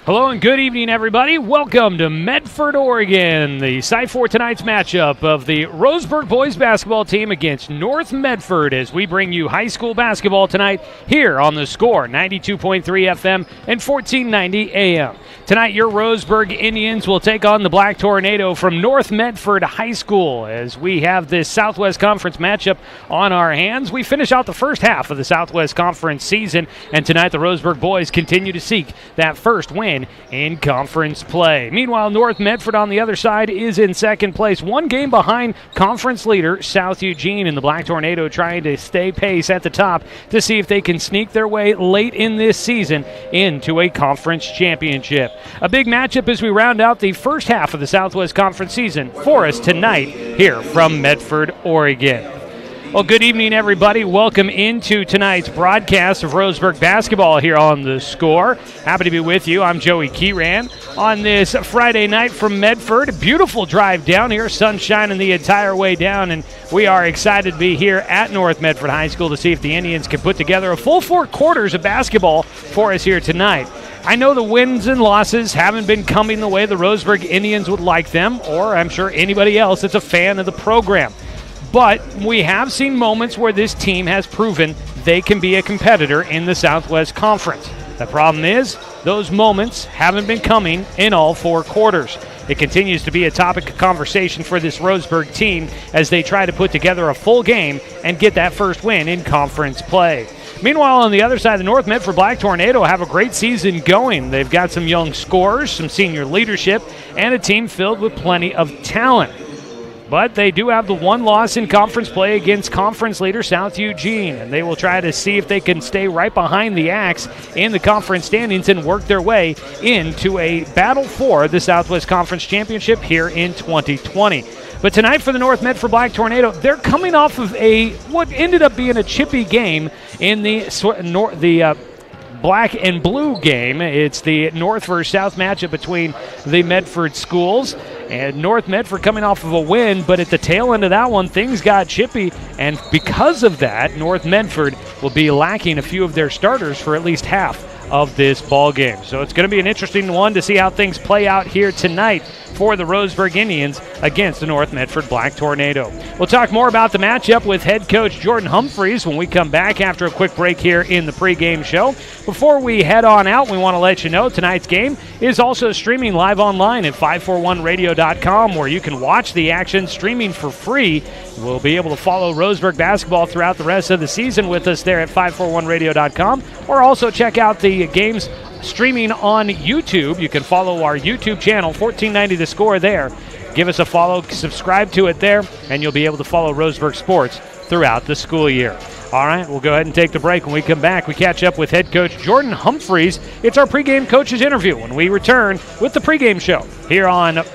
Hello and good evening, everybody. Welcome to Medford, Oregon, the site for tonight's matchup of the Roseburg boys basketball team against North Medford as we bring you high school basketball tonight here on The Score, 92.3 FM and 1490 AM. Tonight, your Roseburg Indians will take on the Black Tornado from North Medford High School as we have this Southwest Conference matchup on our hands. We finish out the first half of the Southwest Conference season, and tonight the Roseburg boys continue to seek that first win in conference play. Meanwhile, North Medford on the other side is in second place, one game behind conference leader South Eugene, and the Black Tornado trying to stay pace at the top to see if they can sneak their way late in this season into a conference championship. A big matchup as we round out the first half of the Southwest Conference season for us tonight here from Medford, Oregon. Well, good evening, everybody. Welcome into tonight's broadcast of Roseburg basketball here on The Score. Happy to be with you. I'm Joey Kieran on this Friday night from Medford. Beautiful drive down here, sun shining the entire way down, and we are excited to be here at North Medford High School to see if the Indians can put together a full 4 quarters of basketball for us here tonight. I know the wins and losses haven't been coming the way the Roseburg Indians would like them, or I'm sure anybody else that's a fan of the program. But we have seen moments where this team has proven they can be a competitor in the Southwest Conference. The problem is, those moments haven't been coming in all 4 quarters. It continues to be a topic of conversation for this Roseburg team as they try to put together a full game and get that first win in conference play. Meanwhile, on the other side, the North Medford Black Tornado have a great season going. They've got some young scorers, some senior leadership, and a team filled with plenty of talent. But they do have the one loss in conference play against conference leader South Eugene, and they will try to see if they can stay right behind the Axe in the conference standings and work their way into a battle for the Southwest Conference Championship here in 2020. But tonight for the North Medford Black Tornado, they're coming off of what ended up being a chippy game in the black and blue game. It's the North versus South matchup between the Medford schools. And North Medford coming off of a win, but at the tail end of that one, things got chippy. And because of that, North Medford will be lacking a few of their starters for at least half of this ball game. So it's going to be an interesting one to see how things play out here tonight for the Roseburg Indians against the North Medford Black Tornado. We'll talk more about the matchup with head coach Jordan Humphreys when we come back after a quick break here in the pregame show. Before we head on out, we want to let you know tonight's game is also streaming live online at 541radio.com, where you can watch the action streaming for free. We'll be able to follow Roseburg basketball throughout the rest of the season with us there at 541radio.com, or also check out the games streaming on YouTube. You can follow our YouTube channel, 1490 The Score there. Give us a follow, subscribe to it there, and you'll be able to follow Roseburg sports throughout the school year. All right, we'll go ahead and take the break. When we come back, we catch up with head coach Jordan Humphreys. It's our pregame coaches interview when we return with the pregame show here online at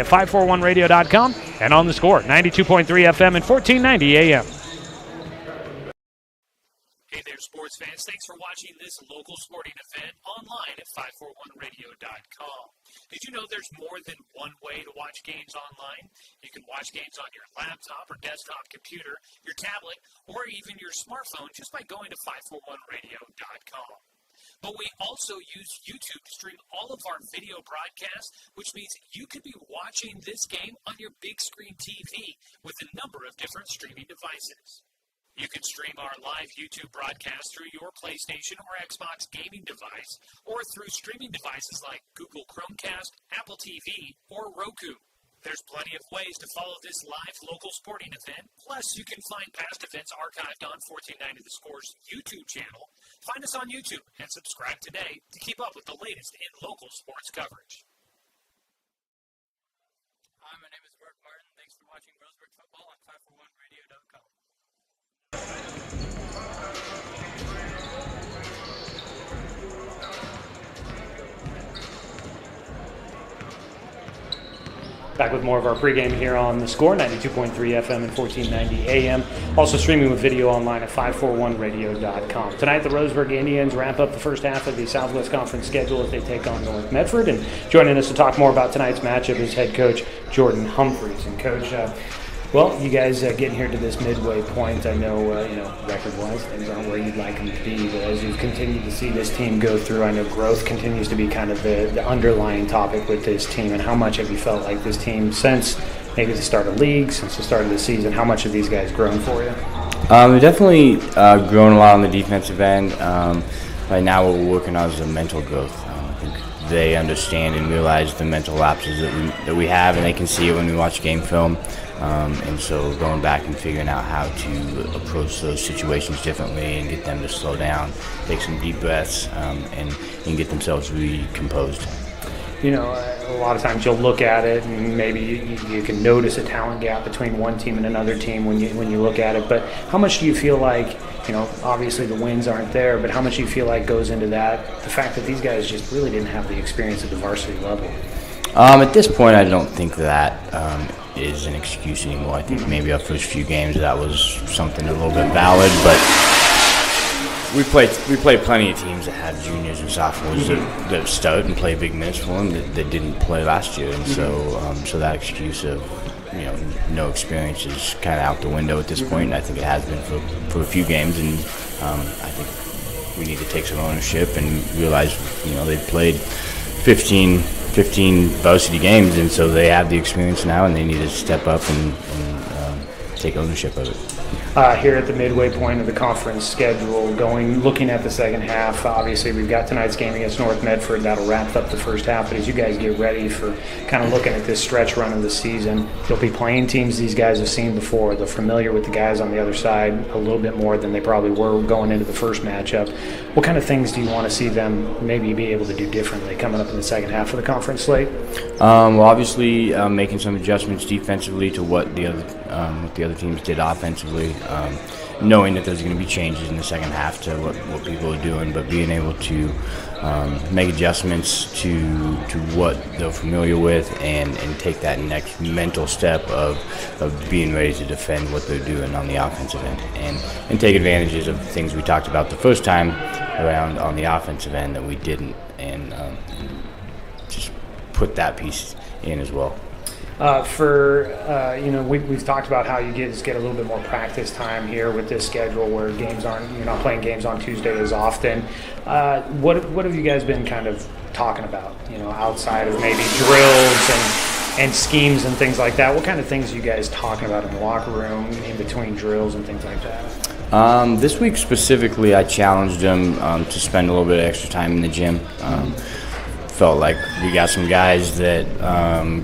541radio.com and on The Score, 92.3 FM and 1490 AM. Hey there, sports fans. Thanks for watching this local sporting event online at 541radio.com. Did you know there's more than one way to watch games online? You can watch games on your laptop or desktop computer, your tablet, or even your smartphone just by going to 541radio.com. But we also use YouTube to stream all of our video broadcasts, which means you could be watching this game on your big screen TV with a number of different streaming devices. You can stream our live YouTube broadcast through your PlayStation or Xbox gaming device, or through streaming devices like Google Chromecast, Apple TV, or Roku. There's plenty of ways to follow this live local sporting event. Plus, you can find past events archived on 1490 The Score's YouTube channel. Find us on YouTube and subscribe today to keep up with the latest in local sports coverage. Hi, my name is Bert Martin. Thanks for watching Roseburg football on 541radio.com. Back with more of our pregame here on The Score, 92.3 FM and 1490 AM. Also streaming with video online at 541radio.com. Tonight, the Roseburg Indians wrap up the first half of the Southwest Conference schedule as they take on North Medford. And joining us to talk more about tonight's matchup is head coach Jordan Humphreys. And Coach, Well, you guys getting here to this midway point, I know, record-wise, things aren't where you'd like them to be, but as you've continued to see this team go through, I know growth continues to be kind of the underlying topic with this team, and how much have you felt like this team since maybe the start of league, since the start of the season, how much have these guys grown for you? We've definitely grown a lot on the defensive end. Right now what we're working on is the mental growth. I think they understand and realize the mental lapses that we have, and they can see it when we watch game film. And so going back and figuring out how to approach those situations differently and get them to slow down, take some deep breaths, and get themselves recomposed. You know, a lot of times you'll look at it and maybe you can notice a talent gap between one team and another team when you look at it. But how much do you feel like, obviously the wins aren't there, but how much do you feel like goes into that? The fact that these guys just really didn't have the experience at the varsity level. At this point, I don't think that is an excuse anymore. I think maybe our first few games that was something a little bit valid, but we played plenty of teams that had juniors and sophomores that start and play big minutes for them that didn't play last year, and so that excuse of no experience is kind of out the window at this point. And I think it has been for a few games, and I think we need to take some ownership and realize they've played 15 varsity games, and so they have the experience now, and they need to step up and take ownership of it. Here at the midway point of the conference schedule, looking at the second half, obviously we've got tonight's game against North Medford. That'll wrap up the first half, but as you guys get ready for kind of looking at this stretch run of the season, you'll be playing teams these guys have seen before. They're familiar with the guys on the other side a little bit more than they probably were going into the first matchup. What kind of things do you want to see them maybe be able to do differently coming up in the second half of the conference slate? Well, obviously making some adjustments defensively to what the other teams did offensively, knowing that there's going to be changes in the second half to what people are doing, but being able to make adjustments to what they're familiar with and take that next mental step of being ready to defend what they're doing on the offensive end and take advantages of things we talked about the first time around on the offensive end that we didn't, and just put that piece in as well. We've talked about how you get a little bit more practice time here with this schedule where you're not playing games on Tuesday as often. What have you guys been kind of talking about, outside of maybe drills and schemes and things like that? What kind of things are you guys talking about in the locker room in between drills and things like that? This week specifically, I challenged them to spend a little bit of extra time in the gym. Felt like we got some guys that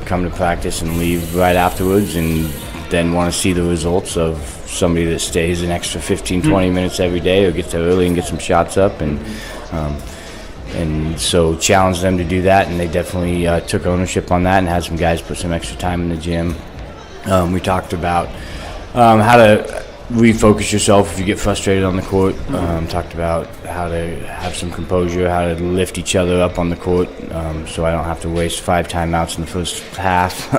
come to practice and leave right afterwards and then want to see the results of somebody that stays an extra 15, 20 minutes every day or gets there early and gets some shots up. And so challenged them to do that, and they definitely took ownership on that and had some guys put some extra time in the gym. We talked about how to refocus yourself if you get frustrated on the court. Talked about how to have some composure, how to lift each other up on the court, so I don't have to waste 5 timeouts in the first half,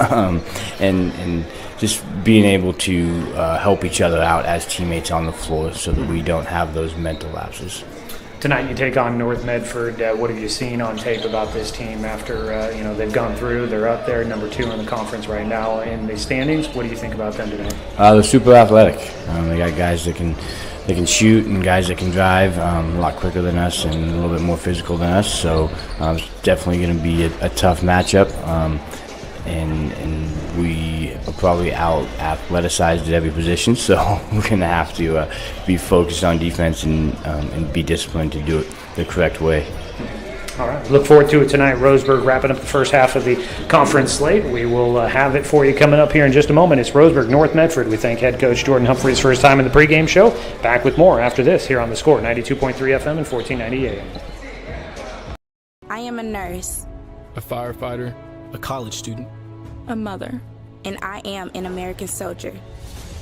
and just being able to help each other out as teammates on the floor so that we don't have those mental lapses. Tonight you take on North Medford. What have you seen on tape about this team after they've gone through? They're up there, number 2 in the conference right now in the standings. What do you think about them today? They're super athletic. They got guys that can shoot and guys that can drive a lot quicker than us and a little bit more physical than us. So it's definitely going to be a tough matchup. And we are probably out athleticized at every position, so we're going to have to be focused on defense and be disciplined to do it the correct way. All right. Look forward to it tonight. Roseburg wrapping up the first half of the conference slate. We will have it for you coming up here in just a moment. It's Roseburg, North Medford. We thank head coach Jordan Humphreys for his time in the pregame show. Back with more after this here on The Score, 92.3 FM and 1490 AM. I am a nurse, a firefighter, a college student, a mother, and I am an American soldier.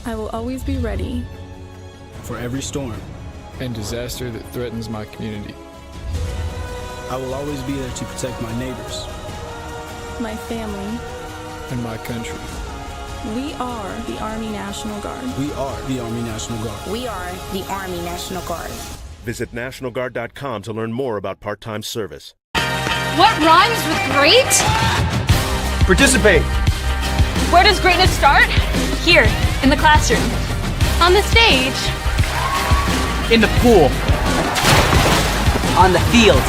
I will always be ready for every storm and disaster that threatens my community. I will always be there to protect my neighbors, my family, and my country. We are the Army National Guard. We are the Army National Guard. We are the Army National Guard. Visit nationalguard.com to learn more about part-time service. What rhymes with great? Participate. Where does greatness start? Here, in the classroom. On the stage. In the pool. On the field.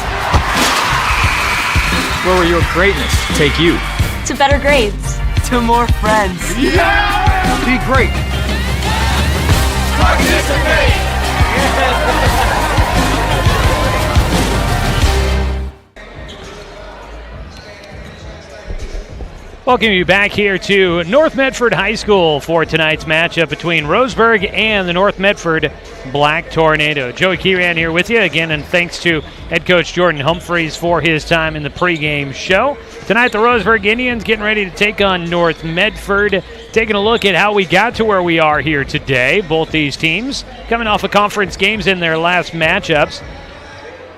Where will your greatness take you? To better grades. To more friends. Yeah! Be great. Participate! Welcome you back here to North Medford High School for tonight's matchup between Roseburg and the North Medford Black Tornado. Joey Kieran here with you again, and thanks to head coach Jordan Humphreys for his time in the pregame show. Tonight, the Roseburg Indians getting ready to take on North Medford. Taking a look at how we got to where we are here today. Both these teams coming off of conference games in their last matchups.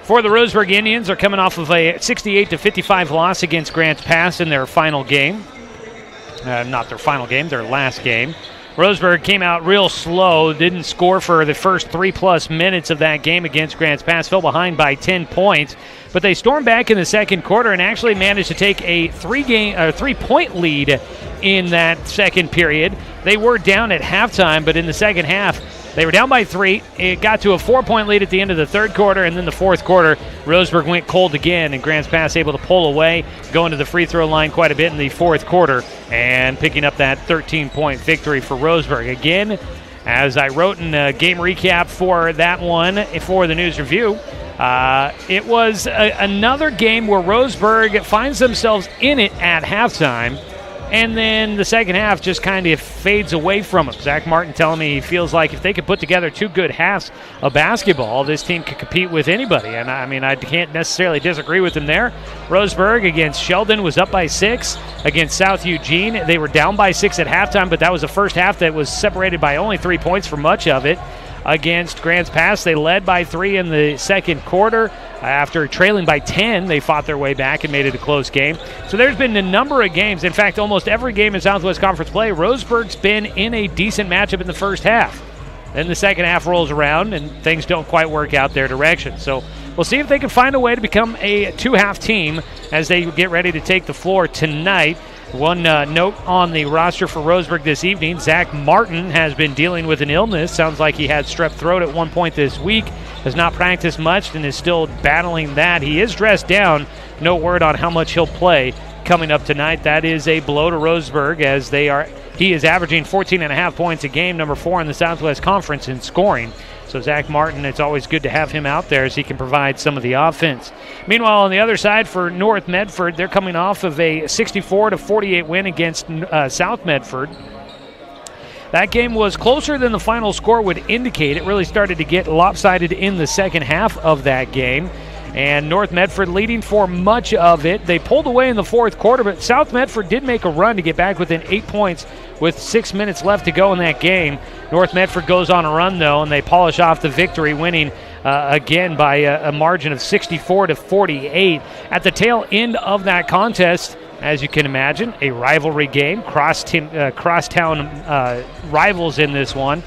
For the Roseburg Indians, are coming off of a 68-55 loss against Grants Pass in their final game. Not their final game, their last game. Roseburg came out real slow, didn't score for the first 3+ minutes of that game against Grants Pass, fell behind by 10 points. But they stormed back in the second quarter and actually managed to take a 3-point lead in that second period. They were down at halftime, but in the second half, they were down by 3. It got to a 4-point lead at the end of the third quarter, and then the fourth quarter, Roseburg went cold again, and Grants Pass able to pull away, going to the free throw line quite a bit in the fourth quarter, and picking up that 13-point victory for Roseburg. Again, as I wrote in a game recap for that one for the News Review, it was another game where Roseburg finds themselves in it at halftime, and then the second half just kind of fades away from them. Zach Martin telling me he feels like if they could put together 2 good halves of basketball, this team could compete with anybody. And I mean, I can't necessarily disagree with him there. Roseburg against Sheldon was up by 6. Against South Eugene, they were down by 6 at halftime, but that was the first half that was separated by only 3 points for much of it. Against Grants Pass, they led by 3 in the second quarter. After trailing by 10, they fought their way back and made it a close game. So there's been a number of games. In fact, almost every game in Southwest Conference play, Roseburg's been in a decent matchup in the first half. Then the second half rolls around, and things don't quite work out their direction. So we'll see if they can find a way to become a 2-half team as they get ready to take the floor tonight. One note on the roster for Roseburg this evening, Zach Martin has been dealing with an illness. Sounds like he had strep throat at one point this week, has not practiced much, and is still battling that. He is dressed down. No word on how much he'll play coming up tonight. That is a blow to Roseburg, as he is averaging 14.5 points a game, number 4 in the Southwest Conference in scoring. So Zach Martin, it's always good to have him out there as he can provide some of the offense. Meanwhile, on the other side for North Medford, they're coming off of a 64-48 win against South Medford. That game was closer than the final score would indicate. It really started to get lopsided in the second half of that game. And North Medford leading for much of it. They pulled away in the fourth quarter, but South Medford did make a run to get back within 8 points with 6 minutes left to go in that game. North Medford goes on a run, though, and they polish off the victory, winning again by a margin of 64-48. At the tail end of that contest, as you can imagine, a rivalry game, crosstown rivals in this one,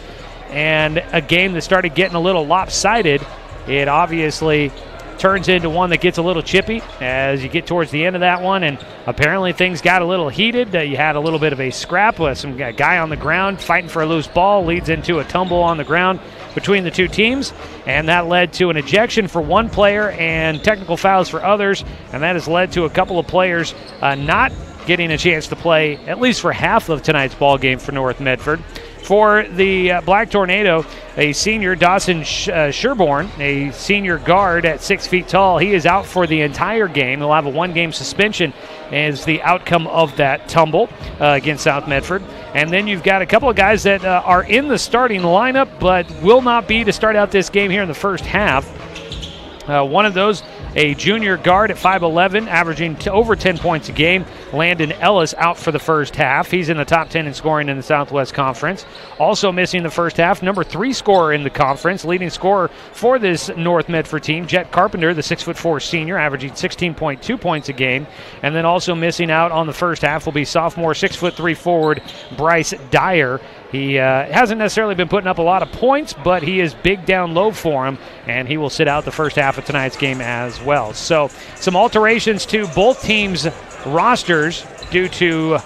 and a game that started getting a little lopsided. It obviously turns into one that gets a little chippy as you get towards the end of that one, and apparently things got a little heated. You had a little bit of a scrap with some guy on the ground fighting for a loose ball, leads into a tumble on the ground between the two teams, and that led to an ejection for one player and technical fouls for others, and that has led to a couple of players not getting a chance to play at least for half of tonight's ball game for North Medford. For the Black Tornado, a senior, Dawson Sherborne, a senior guard at 6 feet tall, he is out for the entire game. He'll have a 1-game suspension as the outcome of that tumble against South Medford. And then you've got a couple of guys that are in the starting lineup but will not be to start out this game here in the first half. One of those, a junior guard at 5'11", averaging over 10 points a game. Landon Ellis out for the first half. He's in the top 10 in scoring in the Southwest Conference. Also missing the first half, number 3 scorer in the conference, leading scorer for this North Medford team, Jet Carpenter, the 6'4" senior, averaging 16.2 points a game. And then also missing out on the first half will be sophomore 6'3" forward Bryce Dyer. He hasn't necessarily been putting up a lot of points, but he is big down low for him, and he will sit out the first half of tonight's game as well. So some alterations to both teams' rosters due to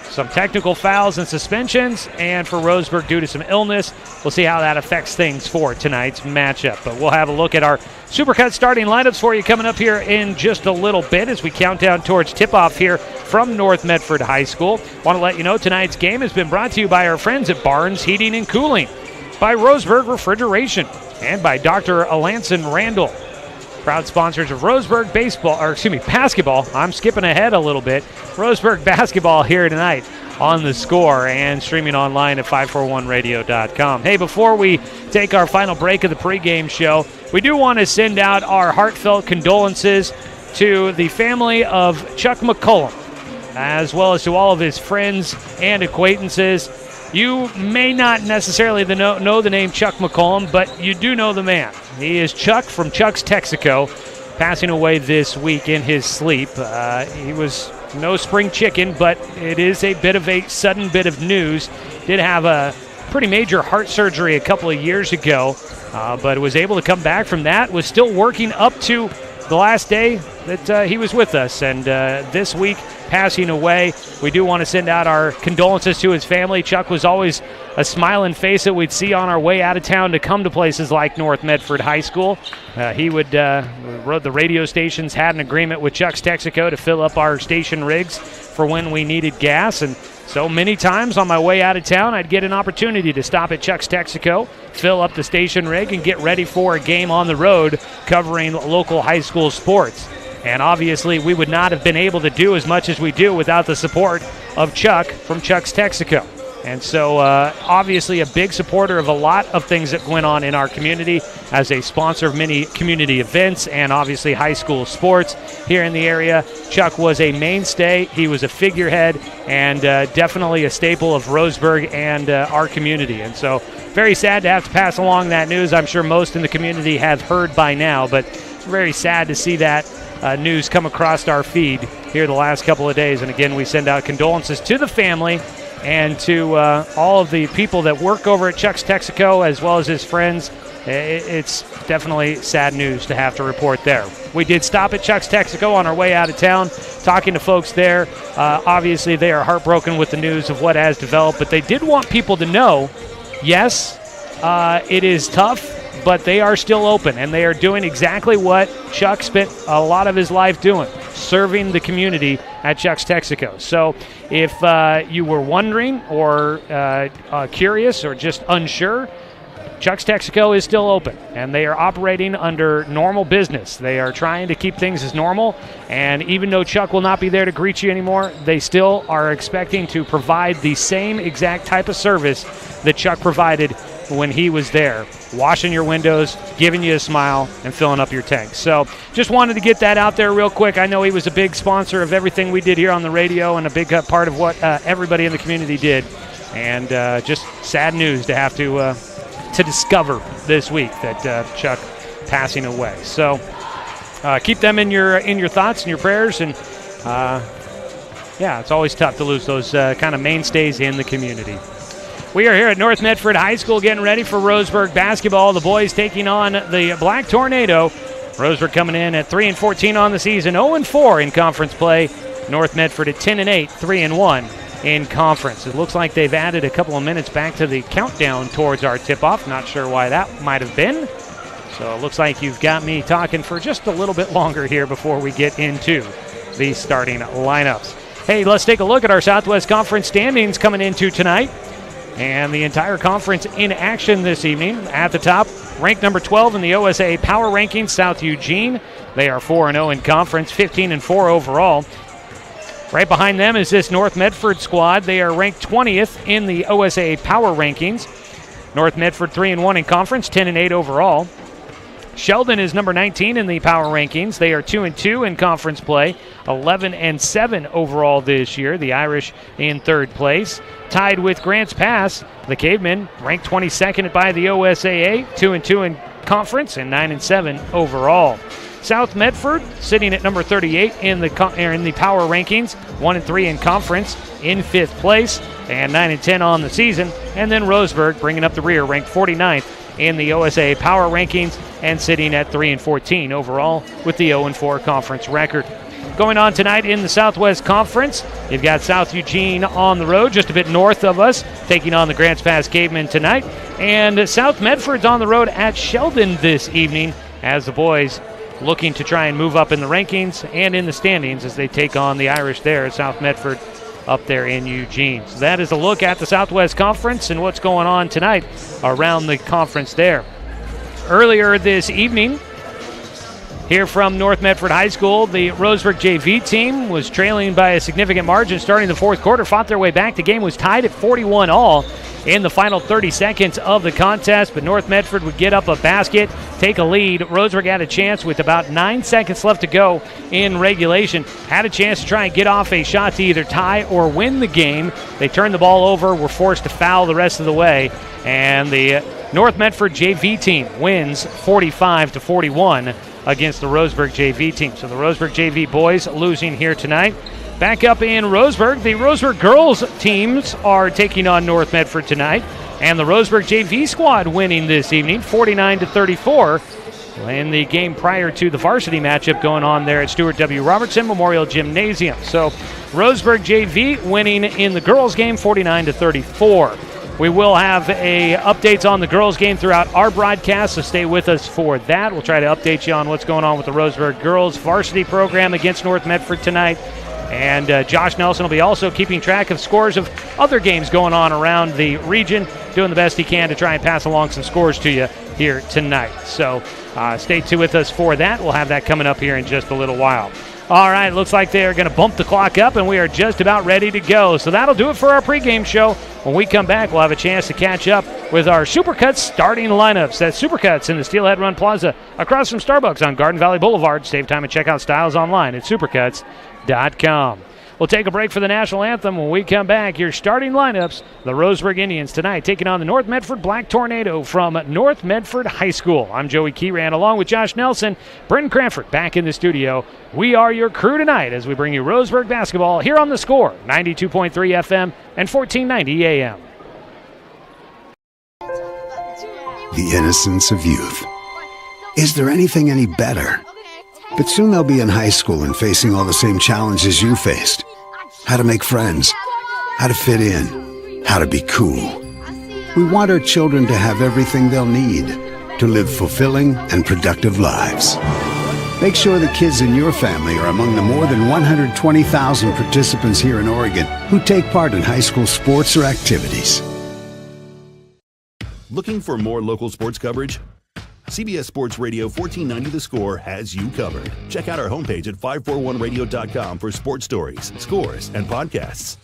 some technical fouls and suspensions, and for Roseburg due to some illness. We'll see how that affects things for tonight's matchup. But we'll have a look at our Supercut starting lineups for you coming up here in just a little bit as we count down towards tip-off here from North Medford High School. Want to let you know tonight's game has been brought to you by our friends at Barnes Heating and Cooling, by Roseburg Refrigeration, and by Dr. Alanson Randall. Proud sponsors of Roseburg basketball. I'm skipping ahead a little bit. Roseburg basketball here tonight on The Score and streaming online at 541radio.com. Hey, before we take our final break of the pregame show, we do want to send out our heartfelt condolences to the family of Chuck McCullum, as well as to all of his friends and acquaintances. You may not necessarily know the name Chuck McCullum, but you do know the man. He is Chuck from Chuck's Texaco, passing away this week in his sleep. He was no spring chicken, but it is a bit of a sudden bit of news. Did have a pretty major heart surgery a couple of years ago, but was able to come back from that. Was still working up to the last day that he was with us, and this week passing away. We do want to send out our condolences to his family. Chuck was always a smiling face that we'd see on our way out of town to come to places like North Medford High School. He would, the radio stations had an agreement with Chuck's Texaco to fill up our station rigs for when we needed gas, and so many times on my way out of town, I'd get an opportunity to stop at Chuck's Texaco, fill up the station rig, and get ready for a game on the road covering local high school sports. And obviously, we would not have been able to do as much as we do without the support of Chuck from Chuck's Texaco. And so, obviously, a big supporter of a lot of things that went on in our community as a sponsor of many community events and obviously high school sports here in the area. Chuck was a mainstay. He was a figurehead and definitely a staple of Roseburg and our community. And so, very sad to have to pass along that news. I'm sure most in the community have heard by now, but very sad to see that news come across our feed here the last couple of days. And again, we send out condolences to the family and to all of the people that work over at Chuck's Texaco as well as his friends. It's definitely sad news to have to report there. We did stop at Chuck's Texaco on our way out of town, talking to folks there. Obviously, they are heartbroken with the news of what has developed, but they did want people to know, yes, it is tough, but they are still open, and they are doing exactly what Chuck spent a lot of his life doing, serving the community at Chuck's Texaco. So if you were wondering or curious or just unsure, Chuck's Texaco is still open, and they are operating under normal business. They are trying to keep things as normal, and even though Chuck will not be there to greet you anymore, they still are expecting to provide the same exact type of service that Chuck provided when he was there, washing your windows, giving you a smile, and filling up your tank. So just wanted to get that out there real quick. I know he was a big sponsor of everything we did here on the radio and a big part of what everybody in the community did. And just sad news to have to discover this week that Chuck passing away. So keep them in your thoughts and your prayers. And yeah, it's always tough to lose those kind of mainstays in the community. We are here at North Medford High School getting ready for Roseburg basketball. The boys taking on the Black Tornado. Roseburg coming in at 3-14 on the season, 0-4 in conference play. North Medford at 10-8, 3-1 in conference. It looks like they've added a couple of minutes back to the countdown towards our tip-off. Not sure why that might have been. So it looks like you've got me talking for just a little bit longer here before we get into the starting lineups. Hey, let's take a look at our Southwest Conference standings coming into tonight. And the entire conference in action this evening. At the top, ranked number 12 in the OSA Power Rankings, South Eugene. They are 4-0 in conference, 15-4 overall. Right behind them is this North Medford squad. They are ranked 20th in the OSA Power Rankings. North Medford 3-1 in conference, 10-8 overall. Sheldon is number 19 in the Power Rankings. They are 2-2 in conference play, 11-7 overall this year. The Irish in third place. Tied with Grants Pass, the Cavemen ranked 22nd by the OSAA, 2-2 in conference and 9-7 overall. South Medford sitting at number 38 in the Power Rankings, 1-3 in conference, in fifth place, and 9-10 on the season. And then Roseburg bringing up the rear, ranked 49th in the OSA Power Rankings and sitting at 3-14 overall with the 0-4 conference record. Going on tonight in the Southwest Conference, You've got South Eugene on the road, just a bit north of us, taking on the Grants Pass Cavemen tonight. And South Medford's on the road at Sheldon this evening as the boys looking to try and move up in the rankings and in the standings as they take on the Irish there at South Medford up there in Eugene. So that is a look at the Southwest Conference and what's going on tonight around the conference there. Earlier this evening, here from North Medford High School, the Roseburg JV team was trailing by a significant margin starting the fourth quarter, fought their way back. The game was tied at 41-all in the final 30 seconds of the contest, but North Medford would get up a basket, take a lead. Roseburg had a chance with about 9 seconds left to go in regulation. Had a chance to try and get off a shot to either tie or win the game. They turned the ball over, were forced to foul the rest of the way, and the North Medford JV team wins 45-41 against the Roseburg JV team. So the Roseburg JV boys losing here tonight. Back up in Roseburg, the Roseburg girls teams are taking on North Medford tonight, and the Roseburg JV squad winning this evening 49-34 in the game prior to the varsity matchup going on there at Stuart W. Robertson Memorial Gymnasium. So Roseburg JV winning in the girls game 49-34. We will have updates on the girls game throughout our broadcast, so stay with us for that. We'll try to update you on what's going on with the Roseburg girls varsity program against North Medford tonight. And Josh Nelson will be also keeping track of scores of other games going on around the region, doing the best he can to try and pass along some scores to you here tonight. So stay tuned with us for that. We'll have that coming up here in just a little while. All right, looks like they are going to bump the clock up, and we are just about ready to go. So that'll do it for our pregame show. When we come back, we'll have a chance to catch up with our Supercuts starting lineups. That's Supercuts in the Steelhead Run Plaza across from Starbucks on Garden Valley Boulevard. Save time and check out styles online at supercuts.com. We'll take a break for the national anthem. When we come back, your starting lineups, the Roseburg Indians tonight taking on the North Medford Black Tornado from North Medford High School. I'm Joey Keyran along with Josh Nelson, Brenton Cranford back in the studio. We are your crew tonight as we bring you Roseburg basketball here on The Score, 92.3 FM and 1490 AM. The innocence of youth. Is there anything any better? But soon they'll be in high school and facing all the same challenges you faced. How to make friends, how to fit in, how to be cool. We want our children to have everything they'll need to live fulfilling and productive lives. Make sure the kids in your family are among the more than 120,000 participants here in Oregon who take part in high school sports or activities. Looking for more local sports coverage? CBS Sports Radio 1490 The Score has you covered. Check out our homepage at 541radio.com for sports stories, scores, and podcasts.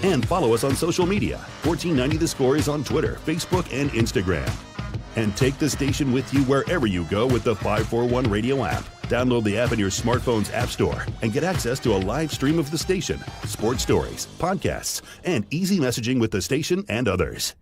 And follow us on social media. 1490 The Score is on Twitter, Facebook, and Instagram. And take the station with you wherever you go with the 541 Radio app. Download the app in your smartphone's app store and get access to a live stream of the station, sports stories, podcasts, and easy messaging with the station and others.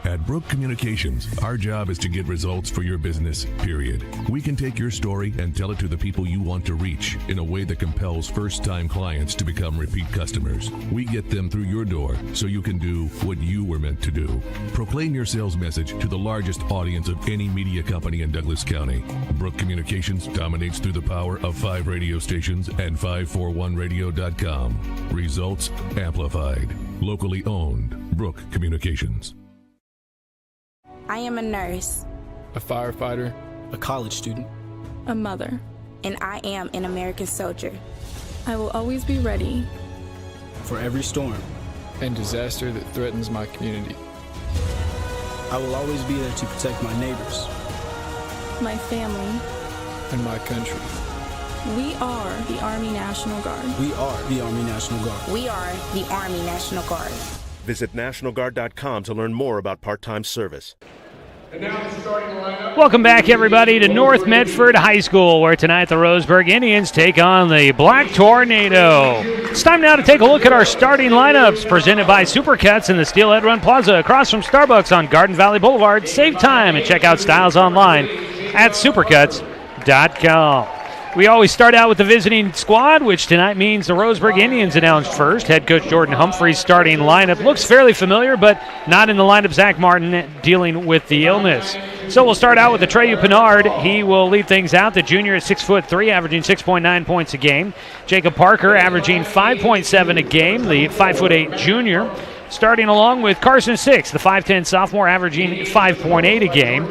At Brook Communications, our job is to get results for your business, period. We can take your story and tell it to the people you want to reach in a way that compels first-time clients to become repeat customers. We get them through your door so you can do what you were meant to do. Proclaim your sales message to the largest audience of any media company in Douglas County. Brook Communications dominates through the power of 5 radio stations and 541radio.com. Results amplified. Locally owned. Brook Communications. I am a nurse, a firefighter, a college student, a mother, and I am an American soldier. I will always be ready for every storm and disaster that threatens my community. I will always be there to protect my neighbors, my family, and my country. We are the Army National Guard. We are the Army National Guard. We are the Army National Guard. Visit nationalguard.com to learn more about part-time service. And now the starting lineup. Welcome back, everybody, to North Medford High School, where tonight the Roseburg Indians take on the Black Tornado. It's time now to take a look at our starting lineups, presented by Supercuts in the Steelhead Run Plaza across from Starbucks on Garden Valley Boulevard. Save time and check out styles online at supercuts.com. We always start out with the visiting squad, which tonight means the Roseburg Indians announced first. Head coach Jordan Humphreys' starting lineup looks fairly familiar, but not in the lineup. Zach Martin dealing with the illness. So we'll start out with Atreyu Pinard. He will lead things out. The junior at 6'3", averaging 6.9 points a game. Jacob Parker averaging 5.7 a game, the 5'8" junior. Starting along with Carson Six, the 5'10" sophomore, averaging 5.8 a game.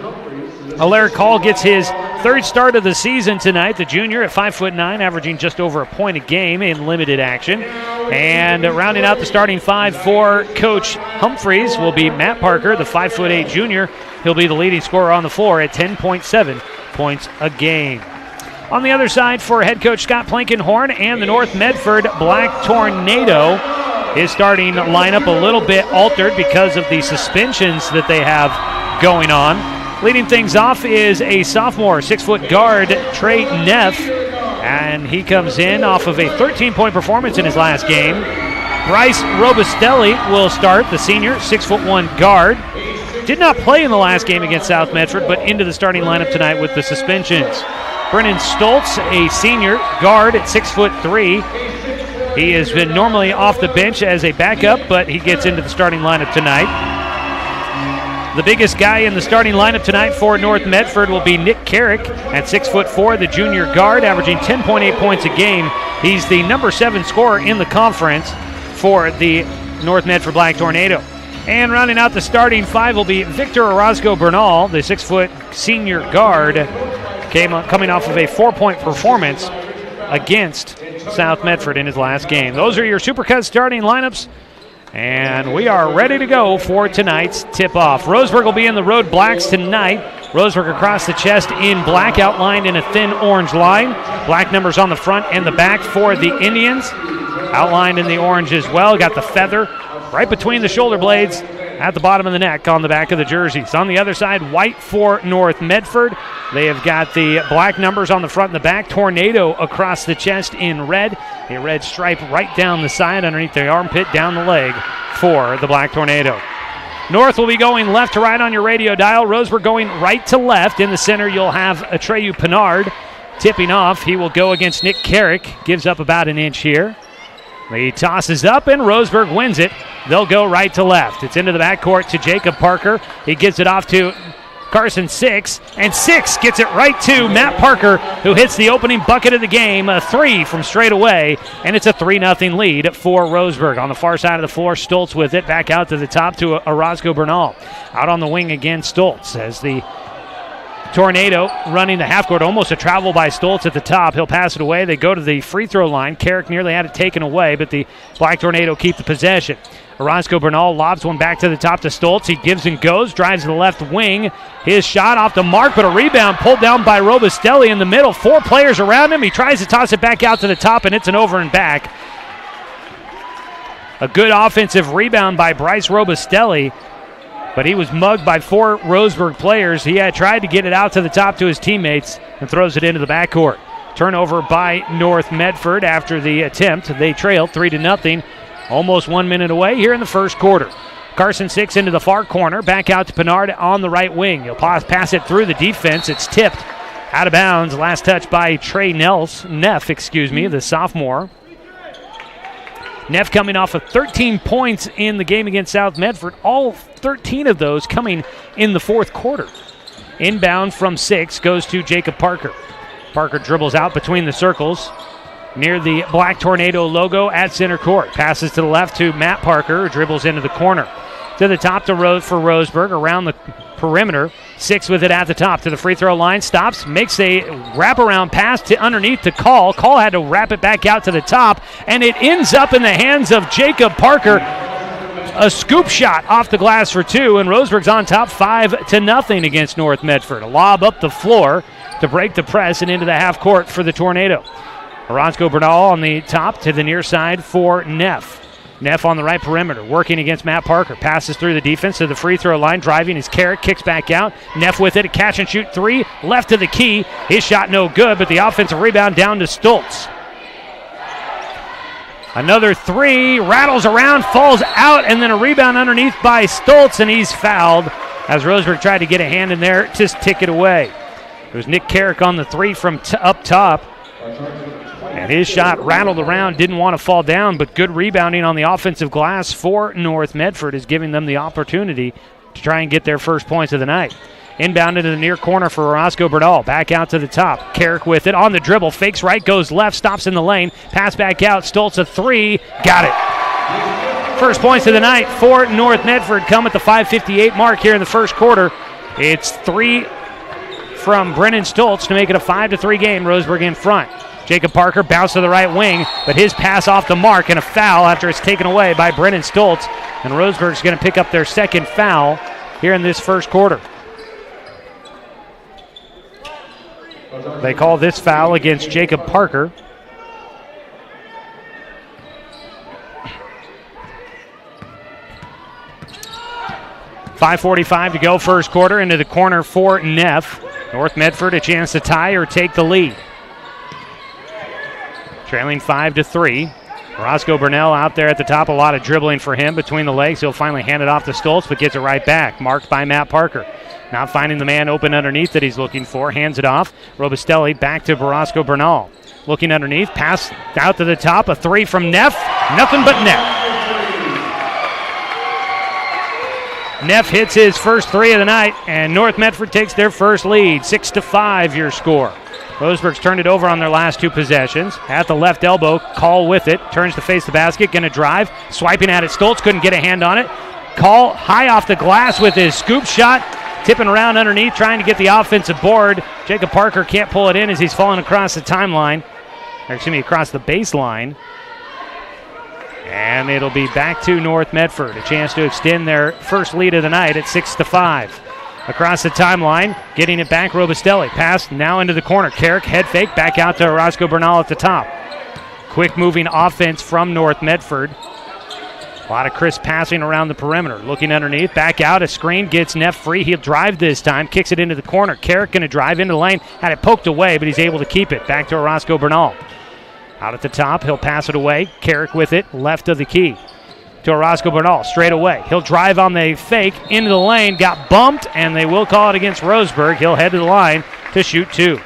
Alaric Hall gets his third start of the season tonight. The junior at 5'9", averaging just over a point a game in limited action. And rounding out the starting five for Coach Humphreys will be Matt Parker, the 5'8" junior. He'll be the leading scorer on the floor at 10.7 points a game. On the other side for head coach Scott Plankenhorn and the North Medford Black Tornado, his starting lineup a little bit altered because of the suspensions that they have going on. Leading things off is a sophomore 6-foot guard, Trey Neff, and he comes in off of a 13-point performance in his last game. Bryce Robustelli will start, the senior 6'1" guard. Did not play in the last game against South Medford, but into the starting lineup tonight with the suspensions. Brennan Stoltz, a senior guard at 6'3". He has been normally off the bench as a backup, but he gets into the starting lineup tonight. The biggest guy in the starting lineup tonight for North Medford will be Nick Carrick at 6'4", the junior guard, averaging 10.8 points a game. He's the number 7 scorer in the conference for the North Medford Black Tornado. And rounding out the starting five will be Victor Orozco Bernal, the 6-foot senior guard, coming off of a 4-point performance against South Medford in his last game. Those are your Supercut starting lineups. And we are ready to go for tonight's tip-off. Roseburg will be in the road blacks tonight. Roseburg across the chest in black, outlined in a thin orange line. Black numbers on the front and the back for the Indians, outlined in the orange as well. Got the feather right between the shoulder blades at the bottom of the neck on the back of the jerseys. On the other side, white for North Medford. They have got the black numbers on the front and the back. Tornado across the chest in red. A red stripe right down the side underneath the armpit, down the leg for the Black Tornado. North will be going left to right on your radio dial. Roseburg going right to left. In the center, you'll have Atreyu Pinard tipping off. He will go against Nick Carrick. Gives up about an inch here. He tosses up, and Roseburg wins it. They'll go right to left. It's into the backcourt to Jacob Parker. He gives it off to Carson Six, and Six gets it right to Matt Parker, who hits the opening bucket of the game, a 3 from straight away, and it's a 3-0 lead for Roseburg. On the far side of the floor, Stoltz with it, back out to the top to Orozco Bernal. Out on the wing again, Stoltz, as the Tornado running the half court, almost a travel by Stoltz at the top. He'll pass it away. They go to the free throw line. Carrick nearly had it taken away, but the Black Tornado keep the possession. Orozco Bernal lobs one back to the top to Stoltz. He gives and goes, drives to the left wing. His shot off the mark, but a rebound pulled down by Robustelli in the middle. 4 players around him. He tries to toss it back out to the top, and it's an over and back. A good offensive rebound by Bryce Robustelli, but he was mugged by 4 Roseburg players. He had tried to get it out to the top to his teammates and throws it into the backcourt. Turnover by North Medford after the attempt. They trailed 3-0. Almost 1 minute away here in the first quarter. Carson Six into the far corner. Back out to Pinard on the right wing. He'll pass it through the defense. It's tipped out of bounds. Last touch by Trey Neff, the sophomore. Neff coming off of 13 points in the game against South Medford. All 13 of those coming in the fourth quarter. Inbound from Six goes to Jacob Parker. Parker dribbles out between the circles near the Black Tornado logo at center court. Passes to the left to Matt Parker, who dribbles into the corner. To the top for Roseburg, around the perimeter. Six with it at the top to the free throw line. Stops, makes a wraparound pass to underneath to Call. Call had to wrap it back out to the top, and it ends up in the hands of Jacob Parker. A scoop shot off the glass for 2, and Roseburg's on top 5-0 against North Medford. A lob up the floor to break the press and into the half court for the Tornado. Orozco Bernal on the top to the near side for Neff. Neff on the right perimeter, working against Matt Parker. Passes through the defense to the free throw line, driving his Carrick, kicks back out. Neff with it, a catch and shoot 3, left to the key. His shot no good, but the offensive rebound down to Stoltz. Another 3, rattles around, falls out, and then a rebound underneath by Stoltz, and he's fouled as Roseburg tried to get a hand in there, just tick it away. It was Nick Carrick on the 3 from up top. And his shot rattled around, didn't want to fall down, but good rebounding on the offensive glass for North Medford is giving them the opportunity to try and get their first points of the night. Inbound into the near corner for Roscoe Bernal. Back out to the top. Carrick with it on the dribble. Fakes right, goes left, stops in the lane. Pass back out. Stoltz a three. Got it. First points of the night for North Medford come at the 5:58 mark here in the first quarter. It's 3 from Brennan Stoltz to make it a 5-3 game. Roseburg in front. Jacob Parker bounced to the right wing, but his pass off the mark and a foul after it's taken away by Brennan Stoltz. And Roseburg's going to pick up their second foul here in this first quarter. They call this foul against Jacob Parker. .5:45 to go first quarter. Into the corner for Neff. North Medford a chance to tie or take the lead. Trailing 5-3. Roscoe Burnell out there at the top. A lot of dribbling for him between the legs. He'll finally hand it off to Stoltz, but gets it right back. Marked by Matt Parker. Not finding the man open underneath that he's looking for. Hands it off. Robustelli back to Roscoe Bernal. Looking underneath. Pass out to the top. A three from Neff. Nothing but Neff. Neff hits his first three of the night, and North Medford takes their first lead. 6-5 your score. Roseburg's turned it over on their last two possessions. At the left elbow, Call with it. Turns to face the basket, going to drive. Swiping at it, Stoltz couldn't get a hand on it. Call high off the glass with his scoop shot. Tipping around underneath, trying to get the offensive board. Jacob Parker can't pull it in as he's falling across the timeline. Across the baseline. And it'll be back to North Medford. A chance to extend their first lead of the night at 6-5. Across the timeline, getting it back, Robustelli. Pass now into the corner. Carrick, head fake, back out to Roscoe Bernal at the top. Quick moving offense from North Medford. A lot of crisp passing around the perimeter. Looking underneath, back out, a screen, gets Neff free. He'll drive this time, kicks it into the corner. Carrick going to drive into the lane, had it poked away, but he's able to keep it. Back to Roscoe Bernal. Out at the top, he'll pass it away. Carrick with it, left of the key. To Roscoe Bernal, straight away. He'll drive on the fake into the lane, got bumped, and they will call it against Roseburg. He'll head to the line to shoot two.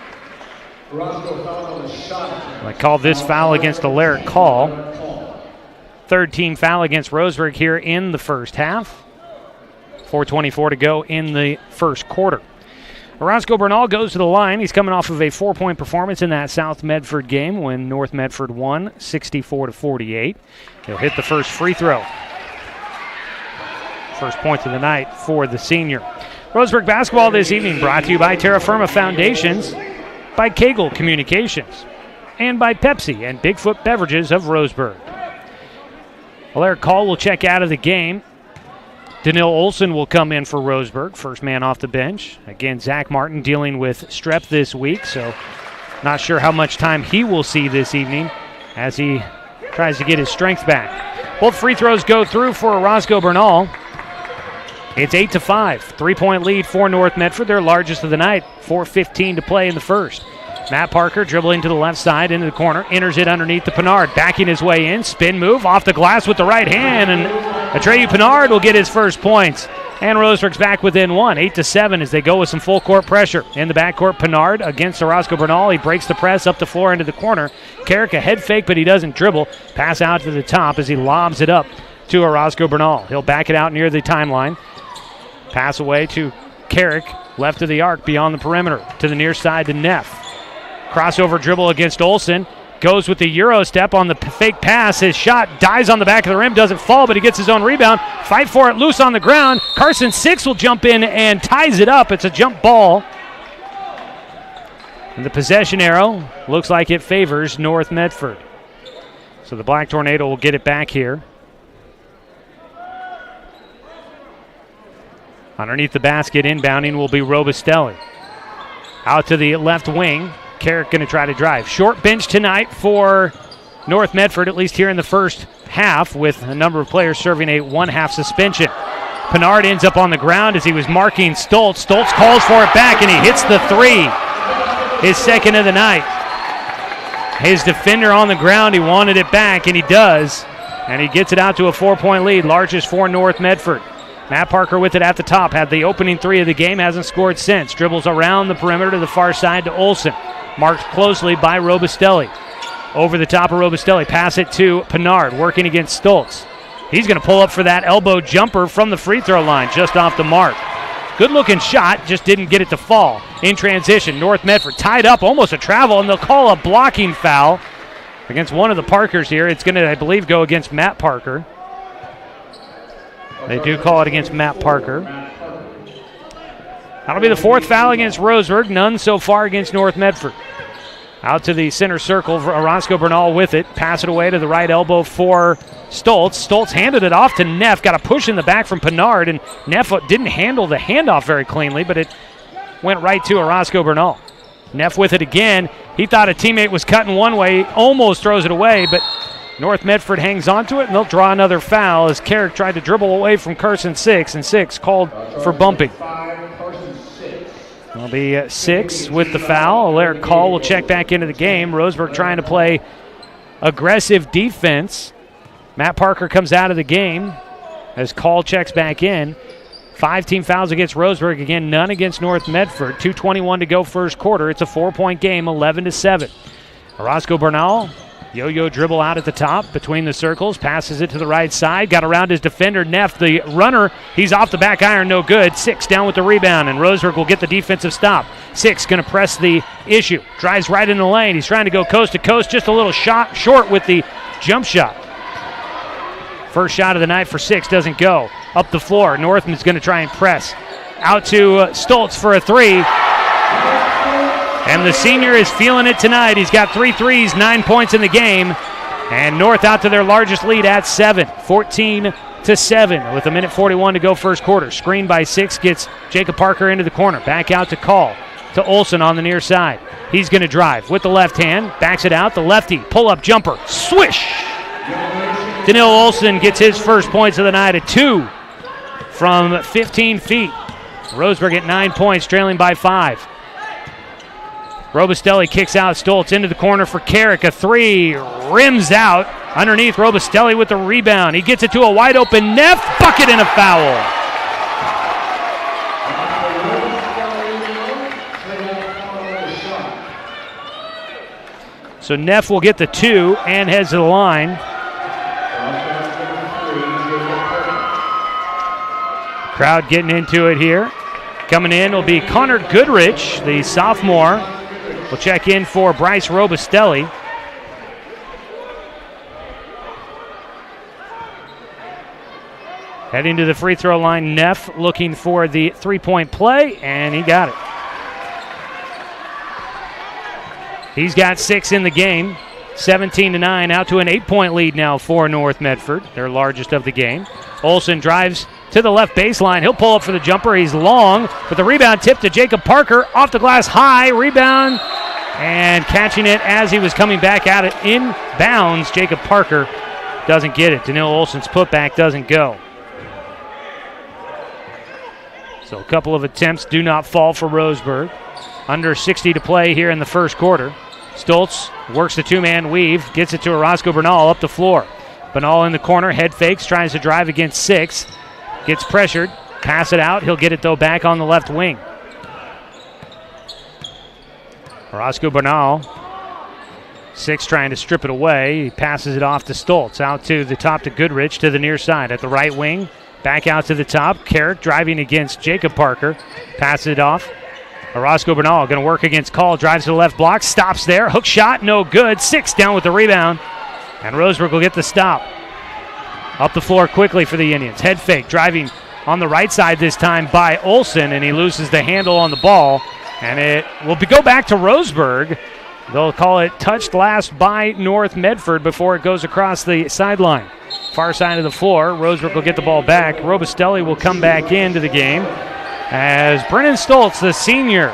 They call this foul against Alaric Call. Third team foul against Roseburg here in the first half. 4:24 to go in the first quarter. Roscoe Bernal goes to the line. He's coming off of a 4-point performance in that South Medford game when North Medford won 64-48. He'll hit the first free throw. First points of the night for the senior. Roseburg basketball this evening brought to you by Terra Firma Foundations, by Kegel Communications, and by Pepsi and Bigfoot Beverages of Roseburg. Alaric Call will check out of the game. Danil Olson will come in for Roseburg, first man off the bench. Again, Zach Martin dealing with strep this week, so not sure how much time he will see this evening as he tries to get his strength back. Both free throws go through for Roscoe Bernal. It's 8-5, 3-point lead for North Medford, their largest of the night. 4:15 to play in the first. Matt Parker dribbling to the left side into the corner, enters it underneath the Pinard, backing his way in, spin move off the glass with the right hand, and Atreyu Pinard will get his first points. And Roseburg's back within one, 8-7 as they go with some full court pressure. In the backcourt, Pinard against Roscoe Bernal. He breaks the press up the floor into the corner. Carrick a head fake, but he doesn't dribble. Pass out to the top as he lobs it up to Roscoe Bernal. He'll back it out near the timeline. Pass away to Carrick, left of the arc beyond the perimeter. To the near side to Neff. Crossover dribble against Olson. Goes with the Euro step on the fake pass. His shot dies on the back of the rim. Doesn't fall, but he gets his own rebound. Fight for it loose on the ground. Carson Six will jump in and ties it up. It's a jump ball. And the possession arrow looks like it favors North Medford. So the Black Tornado will get it back here. Underneath the basket, inbounding will be Robustelli. Out to the left wing. Carrick going to try to drive. Short bench tonight for North Medford, at least here in the first half, with a number of players serving a one-half suspension. Pinard ends up on the ground as he was marking Stoltz. Stoltz calls for it back, and he hits the three. His second of the night. His defender on the ground, he wanted it back, and he does. And he gets it out to a 4-point lead, largest for North Medford. Matt Parker with it at the top, had the opening three of the game, hasn't scored since. Dribbles around the perimeter to the far side to Olson. marked closely by Robustelli. Over the top of Robustelli, pass it to Pinard, working against Stoltz. He's going to pull up for that elbow jumper from the free throw line, just off the mark. Good-looking shot, just didn't get it to fall. In transition, North Medford tied up, almost a travel, and they'll call a blocking foul against one of the Parkers here. It's going to, I believe, go against Matt Parker. They do call it against Matt Parker. That'll be the 4th foul against Roseburg, none so far against North Medford. Out to the center circle, Roscoe Bernal with it. Pass it away to the right elbow for Stoltz. Stoltz handed it off to Neff. Got a push in the back from Pinard, and Neff didn't handle the handoff very cleanly, but it went right to Roscoe Bernal. Neff with it again. He thought a teammate was cutting one way, almost throws it away, but North Medford hangs on to it, and they'll draw another foul as Carrick tried to dribble away from Carson Six, and Six called for bumping. It'll be 6 with the foul. Alaric Call will check back into the game. Roseburg trying to play aggressive defense. Matt Parker comes out of the game as Call checks back in. 5 team fouls against Roseburg. Again, none against North Medford. 2:21 to go first quarter. It's a 4-point game, 11-7. Roscoe Bernal, yo-yo dribble out at the top between the circles. Passes it to the right side. Got around his defender, Neff. The runner, he's off the back iron, no good. Six down with the rebound, and Roseburg will get the defensive stop. Six going to press the issue. Drives right in the lane. He's trying to go coast to coast. Just a little shot short with the jump shot. First shot of the night for Six doesn't go. Up the floor, Northman's going to try and press. Out to Stoltz for a 3. And the senior is feeling it tonight. He's got 3 threes, 9 points in the game. And North out to their largest lead at 7, 14-7 with 1:41 to go first quarter. Screen by Six gets Jacob Parker into the corner. Back out to Call to Olson on the near side. He's going to drive with the left hand. Backs it out. The lefty, pull-up jumper. Swish! Danil Olson gets his first points of the night at 2 from 15 feet. Roseburg at 9 points, trailing by 5. Robustelli kicks out Stoltz into the corner for Carrick. A 3 rims out underneath. Robustelli with the rebound. He gets it to a wide open Neff. Bucket and a foul. So Neff will get the 2 and heads to the line. Crowd getting into it here. Coming in will be Connor Goodrich, the sophomore. We'll check in for Bryce Robustelli. Heading to the free throw line, Neff looking for the three-point play, and he got it. He's got 6 in the game, 17-9, out to an 8-point lead now for North Medford, their largest of the game. Olson drives to the left baseline. He'll pull up for the jumper. He's long, but the rebound tipped to Jacob Parker. Off the glass, high, rebound, and catching it as he was coming back at it in bounds. Jacob Parker doesn't get it. Danil Olson's putback doesn't go. So a couple of attempts do not fall for Roseburg. Under 60 to play here in the first quarter. Stoltz works the two-man weave, gets it to Roscoe Bernal up the floor. Bernal in the corner, head fakes, tries to drive against Six. Gets pressured, pass it out. He'll get it, though, back on the left wing. Roscoe Bernal. Six trying to strip it away. He passes it off to Stoltz. Out to the top to Goodrich to the near side. At the right wing, back out to the top. Carrick driving against Jacob Parker. Passes it off. Roscoe Bernal going to work against Call. Drives to the left block. Stops there. Hook shot, no good. Six down with the rebound. And Roseburg will get the stop. Up the floor quickly for the Indians. Head fake, driving on the right side this time by Olson, and he loses the handle on the ball. And it will go back to Roseburg. They'll call it touched last by North Medford before it goes across the sideline. Far side of the floor, Roseburg will get the ball back. Robustelli will come back into the game as Brennan Stoltz, the senior,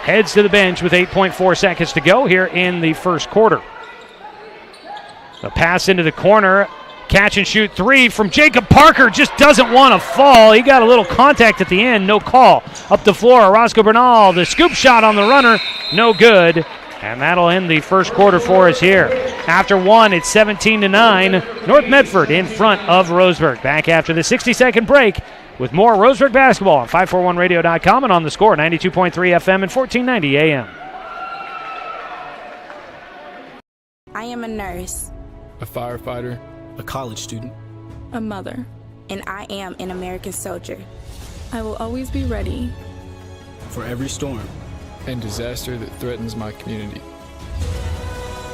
heads to the bench with 8.4 seconds to go here in the first quarter. The pass into the corner. Catch and shoot 3 from Jacob Parker. Just doesn't want to fall. He got a little contact at the end. No call. Up the floor, Roscoe Bernal. The scoop shot on the runner. No good. And that'll end the first quarter for us here. After 1, it's 17-9. North Medford in front of Roseburg. Back after the 60-second break with more Roseburg basketball on 541radio.com and on the score, 92.3 FM and 1490 AM. I am a nurse. A firefighter. A college student. A mother. And I am an American soldier. I will always be ready. For every storm. And disaster that threatens my community.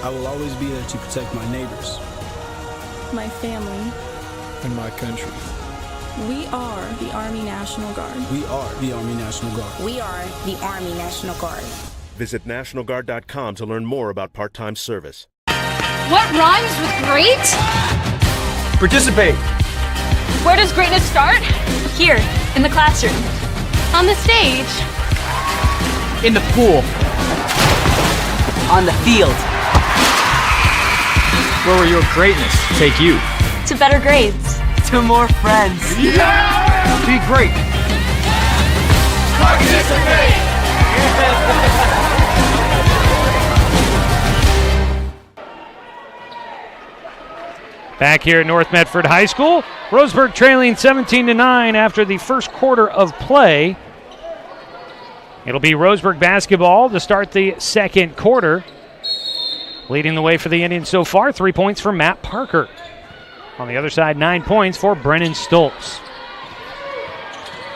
I will always be there to protect my neighbors. My family. And my country. We are the Army National Guard. We are the Army National Guard. We are the Army National Guard. Visit nationalguard.com to learn more about part-time service. What rhymes with great? Participate. Where does greatness start? Here, in the classroom. On the stage. In the pool. On the field. Where will your greatness take you? To better grades. To more friends. Yeah! Be great. Participate! Back here at North Medford High School, Roseburg trailing 17-9 after the first quarter of play. It'll be Roseburg basketball to start the second quarter. Leading the way for the Indians so far, 3 points for Matt Parker. On the other side, 9 points for Brennan Stoltz.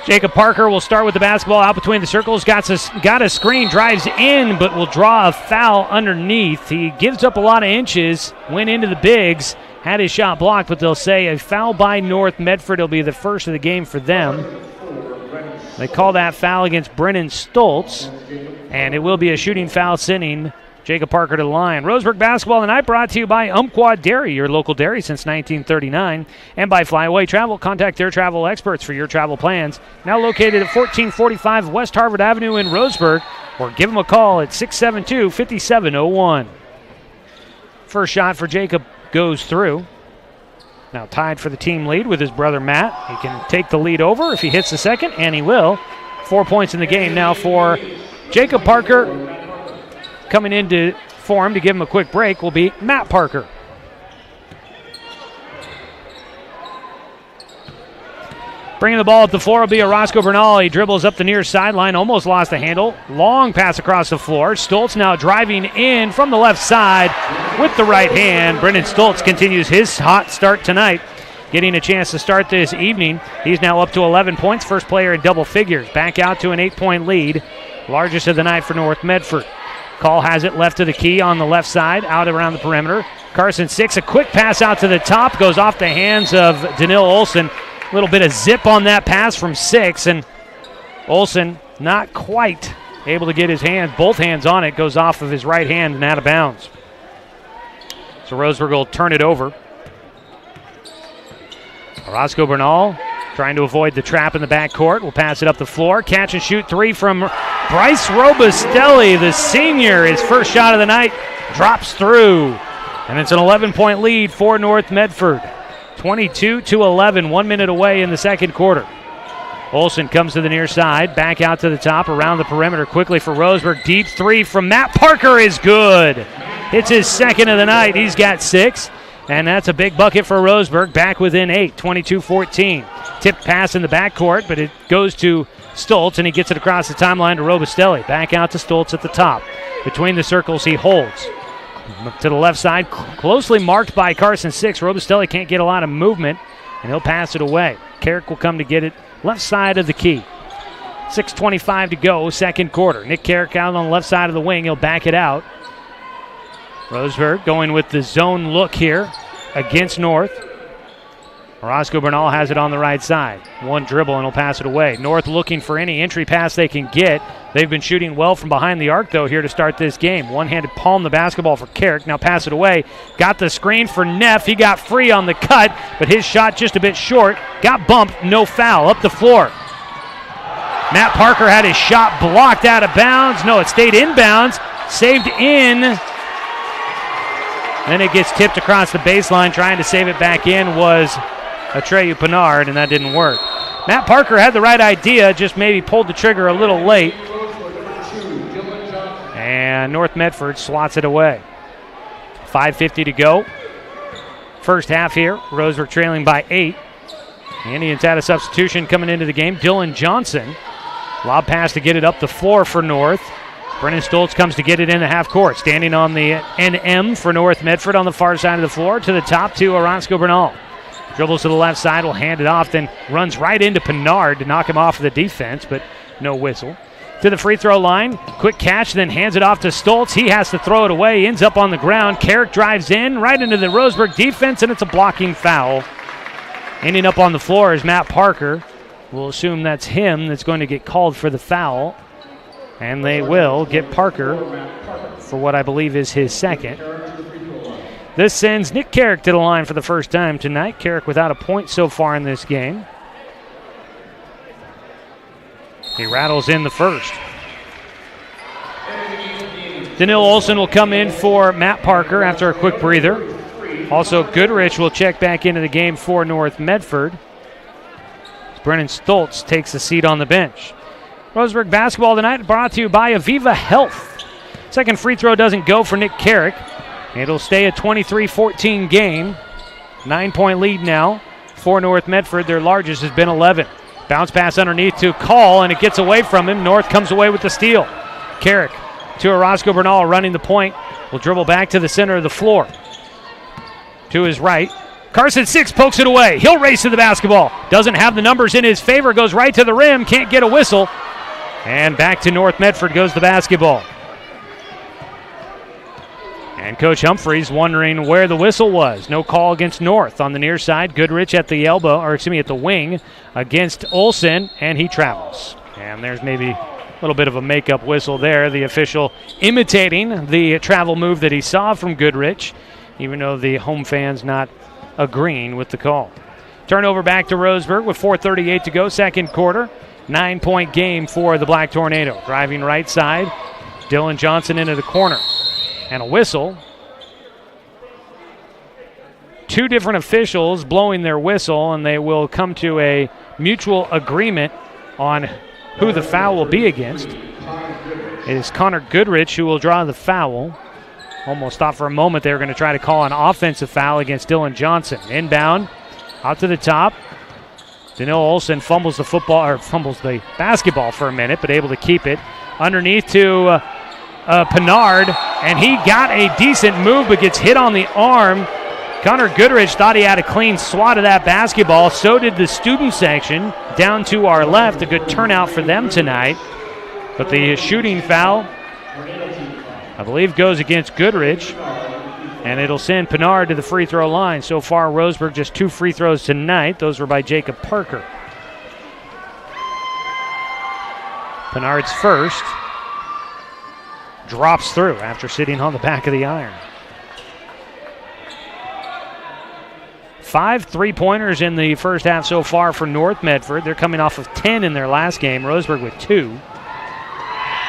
Jacob Parker will start with the basketball out between the circles. Got a screen, drives in, but will draw a foul underneath. He gives up a lot of inches, went into the bigs, had his shot blocked, but they'll say a foul by North Medford. It'll be the first of the game for them. They call that foul against Brennan Stoltz, and it will be a shooting foul sending Jacob Parker to the line. Roseburg basketball tonight brought to you by Umpqua Dairy, your local dairy since 1939, and by Flyaway Travel. Contact their travel experts for your travel plans. Now located at 1445 West Harvard Avenue in Roseburg, or give them a call at 672-5701. First shot for Jacob goes through. Now tied for the team lead with his brother Matt. He can take the lead over if he hits the second, and he will. 4 points in the game now for Jacob Parker. Coming into form to give him a quick break will be Matt Parker. Bringing the ball up the floor will be Orozco Bernal. He dribbles up the near sideline, almost lost the handle. Long pass across the floor. Stoltz now driving in from the left side with the right hand. Brennan Stoltz continues his hot start tonight, getting a chance to start this evening. He's now up to 11 points, first player in double figures. Back out to an 8-point lead, largest of the night for North Medford. Call has it left to the key on the left side, out around the perimeter. Carson Six, a quick pass out to the top, goes off the hands of Danil Olson. A little bit of zip on that pass from Six, and Olson not quite able to get his hands, both hands on it, goes off of his right hand and out of bounds. So Roseburg will turn it over. Orozco Bernal trying to avoid the trap in the backcourt. Will pass it up the floor. Catch and shoot three from Bryce Robustelli, the senior. His first shot of the night drops through. And it's an 11-point lead for North Medford. 22-11, 1 minute away in the second quarter. Olson comes to the near side, back out to the top, around the perimeter quickly for Roseburg. Deep three from Matt Parker is good. It's his second of the night. He's got 6. And that's a big bucket for Roseburg, back within 8, 22-14. Tip pass in the backcourt, but it goes to Stoltz, and he gets it across the timeline to Robustelli. Back out to Stoltz at the top. Between the circles, he holds. To the left side, closely marked by Carson Six. Robustelli can't get a lot of movement, and he'll pass it away. Carrick will come to get it left side of the key. 6:25 to go, second quarter. Nick Carrick out on the left side of the wing. He'll back it out. Roseburg going with the zone look here against North. Orozco Bernal has it on the right side. One dribble and he'll pass it away. North looking for any entry pass they can get. They've been shooting well from behind the arc, though, here to start this game. One-handed palm the basketball for Carrick. Now pass it away. Got the screen for Neff. He got free on the cut, but his shot just a bit short. Got bumped, no foul. Up the floor. Matt Parker had his shot blocked out of bounds. No, it stayed inbounds. Saved in. Then it gets tipped across the baseline. Trying to save it back in was Atreyu Pinard, and that didn't work. Matt Parker had the right idea, just maybe pulled the trigger a little late. And North Medford slots it away. 5:50 to go. First half here. Roseburg trailing by 8. The Indians had a substitution coming into the game. Dylan Johnson. Lob pass to get it up the floor for North. Brennan Stoltz comes to get it in the half court. Standing on the NM for North Medford on the far side of the floor. To the top to Orozco Bernal. Dribbles to the left side, will hand it off, then runs right into Pinard to knock him off of the defense, but no whistle. To the free throw line, quick catch, then hands it off to Stoltz. He has to throw it away, ends up on the ground. Carrick drives in, right into the Roseburg defense, and it's a blocking foul. Ending up on the floor is Matt Parker. We'll assume that's him that's going to get called for the foul. And they will get Parker for what I believe is his second. This sends Nick Carrick to the line for the first time tonight. Carrick without a point so far in this game. He rattles in the first. Danil Olson will come in for Matt Parker after a quick breather. Also, Goodrich will check back into the game for North Medford. Brennan Stoltz takes a seat on the bench. Roseburg basketball tonight brought to you by Aviva Health. Second free throw doesn't go for Nick Carrick. It'll stay a 23-14 game. 9-point lead now for North Medford. Their largest has been 11. Bounce pass underneath to Call, and it gets away from him. North comes away with the steal. Carrick to Orozco Bernal running the point. Will dribble back to the center of the floor. To his right. Carson Six pokes it away. He'll race to the basketball. Doesn't have the numbers in his favor. Goes right to the rim. Can't get a whistle. And back to North Medford goes the basketball. And Coach Humphreys wondering where the whistle was. No call against North on the near side. Goodrich at the at the wing against Olson, and he travels. And there's maybe a little bit of a makeup whistle there. The official imitating the travel move that he saw from Goodrich, even though the home fans not agreeing with the call. Turnover back to Roseburg with 4:38 to go, second quarter. 9-point game for the Black Tornado. Driving right side, Dylan Johnson into the corner. And a whistle. Two different officials blowing their whistle, and they will come to a mutual agreement on who the foul will be against. It is Connor Goodrich who will draw the foul. Almost thought for a moment they were going to try to call an offensive foul against Dylan Johnson. Inbound, out to the top. Danil Olson fumbles the basketball for a minute, but able to keep it. Underneath to Pinard, and he got a decent move but gets hit on the arm. Connor Goodrich thought he had a clean swat of that basketball. So did the student section down to our left. A good turnout for them tonight. But the shooting foul, I believe, goes against Goodrich, and it'll send Pinard to the free throw line. So far, Roseburg just 2 free throws tonight. Those were by Jacob Parker. Pinard's first drops through after sitting on the back of the iron. 5 3-pointers in the first half so far for North Medford. They're coming off of 10 in their last game. Roseburg with 2.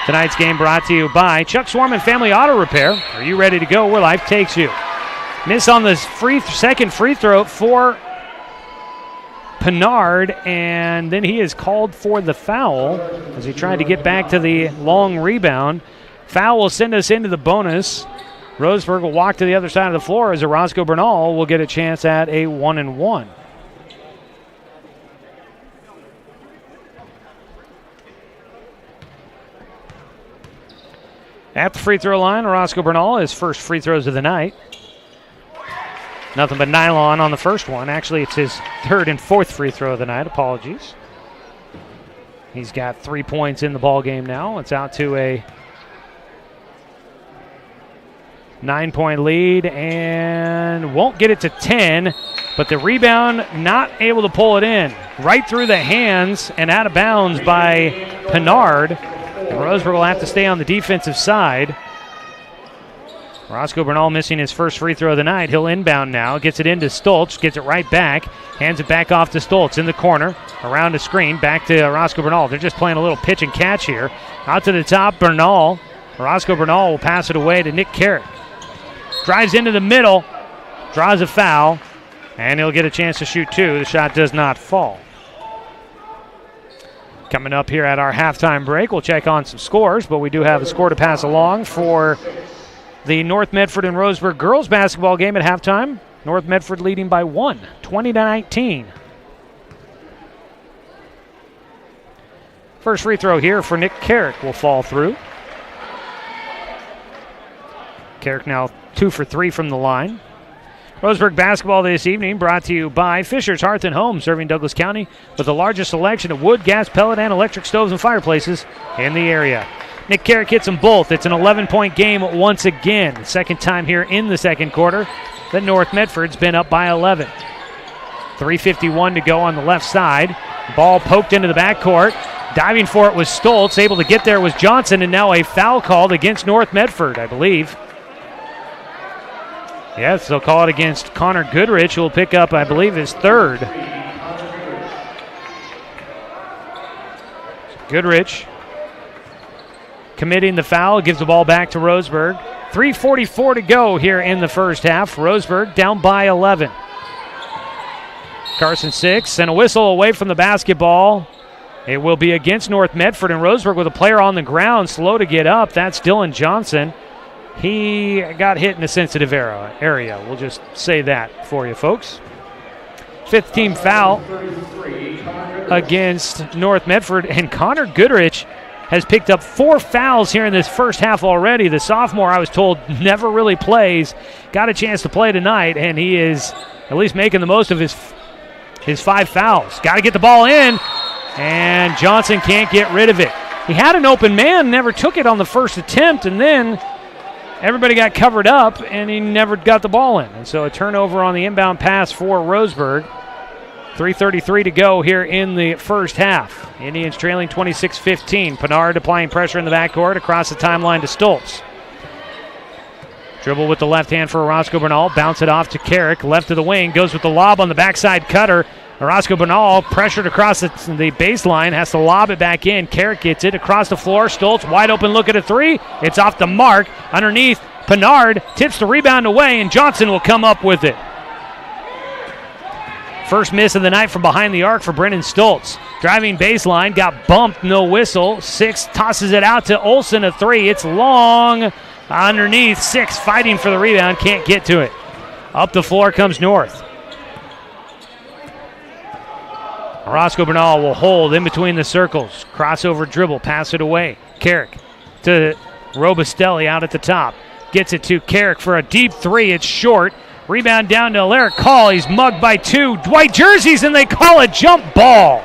Tonight's game brought to you by Chuck Swarman Family Auto Repair. Are you ready to go where life takes you? Miss on the second free throw for Pinard, and then he is called for the foul as he tried to get back to the long rebound. Foul will send us into the bonus. Roseburg will walk to the other side of the floor as Orozco Bernal will get a chance at a 1-and-1. At the free throw line, Orozco Bernal, his first free throws of the night. Nothing but nylon on the first one. Actually, it's his third and fourth free throw of the night. Apologies. He's got 3 points in the ball game now. It's out to a 9-point lead and won't get it to 10, but the rebound not able to pull it in. Right through the hands and out of bounds by Pinard. And Roseburg will have to stay on the defensive side. Orozco Bernal missing his first free throw of the night. He'll inbound now. Gets it into Stoltz. Gets it right back. Hands it back off to Stoltz in the corner. Around the screen. Back to Orozco Bernal. They're just playing a little pitch and catch here. Out to the top, Bernal. Orozco Bernal will pass it away to Nick Carrick. Drives into the middle. Draws a foul. And he'll get a chance to shoot 2. The shot does not fall. Coming up here at our halftime break, we'll check on some scores, but we do have a score to pass along for the North Medford and Roseburg girls basketball game at halftime. North Medford leading by 1, 20-19. First free throw here for Nick Carrick will fall through. Carrick now 2 for 3 from the line. Roseburg basketball this evening brought to you by Fisher's Hearth and Home, serving Douglas County with the largest selection of wood, gas, pellet, and electric stoves and fireplaces in the area. Nick Carrick hits them both. It's an 11-point game once again. Second time here in the second quarter that North Medford's been up by 11. 3:51 to go on the left side. Ball poked into the backcourt. Diving for it was Stoltz. Able to get there was Johnson, and now a foul called against North Medford, I believe. Yes, they'll call it against Connor Goodrich, who will pick up, I believe, his third. Goodrich committing the foul, gives the ball back to Roseburg. 3:44 to go here in the first half. Roseburg down by 11. Carson 6, and a whistle away from the basketball. It will be against North Medford, and Roseburg with a player on the ground, slow to get up. That's Dylan Johnson. He got hit in a sensitive area. We'll just say that for you, folks. 5th team foul against North Medford, and Connor Goodrich has picked up 4 fouls here in this first half already. The sophomore, I was told, never really plays. Got a chance to play tonight, and he is at least making the most of his 5 fouls. Got to get the ball in, and Johnson can't get rid of it. He had an open man, never took it on the first attempt, and then everybody got covered up, and he never got the ball in. And so a turnover on the inbound pass for Roseburg. 3:33 to go here in the first half. Indians trailing 26-15. Pinard applying pressure in the backcourt across the timeline to Stoltz. Dribble with the left hand for Orozco Bernal. Bounce it off to Carrick. Left of the wing. Goes with the lob on the backside cutter. Orozco Bernal pressured across the baseline. Has to lob it back in. Carrick gets it across the floor. Stoltz wide open look at a three. It's off the mark. Underneath. Pinard tips the rebound away, and Johnson will come up with it. First miss of the night from behind the arc for Brennan Stoltz. Driving baseline, got bumped, no whistle. 6 tosses it out to Olsen, a 3. It's long underneath. 6 fighting for the rebound, can't get to it. Up the floor comes North. Orozco Bernal will hold in between the circles. Crossover dribble, pass it away. Carrick to Robustelli out at the top. Gets it to Carrick for a deep 3. It's short. Rebound down to Alaric Call. He's mugged by 2 white jerseys, and they call a jump ball.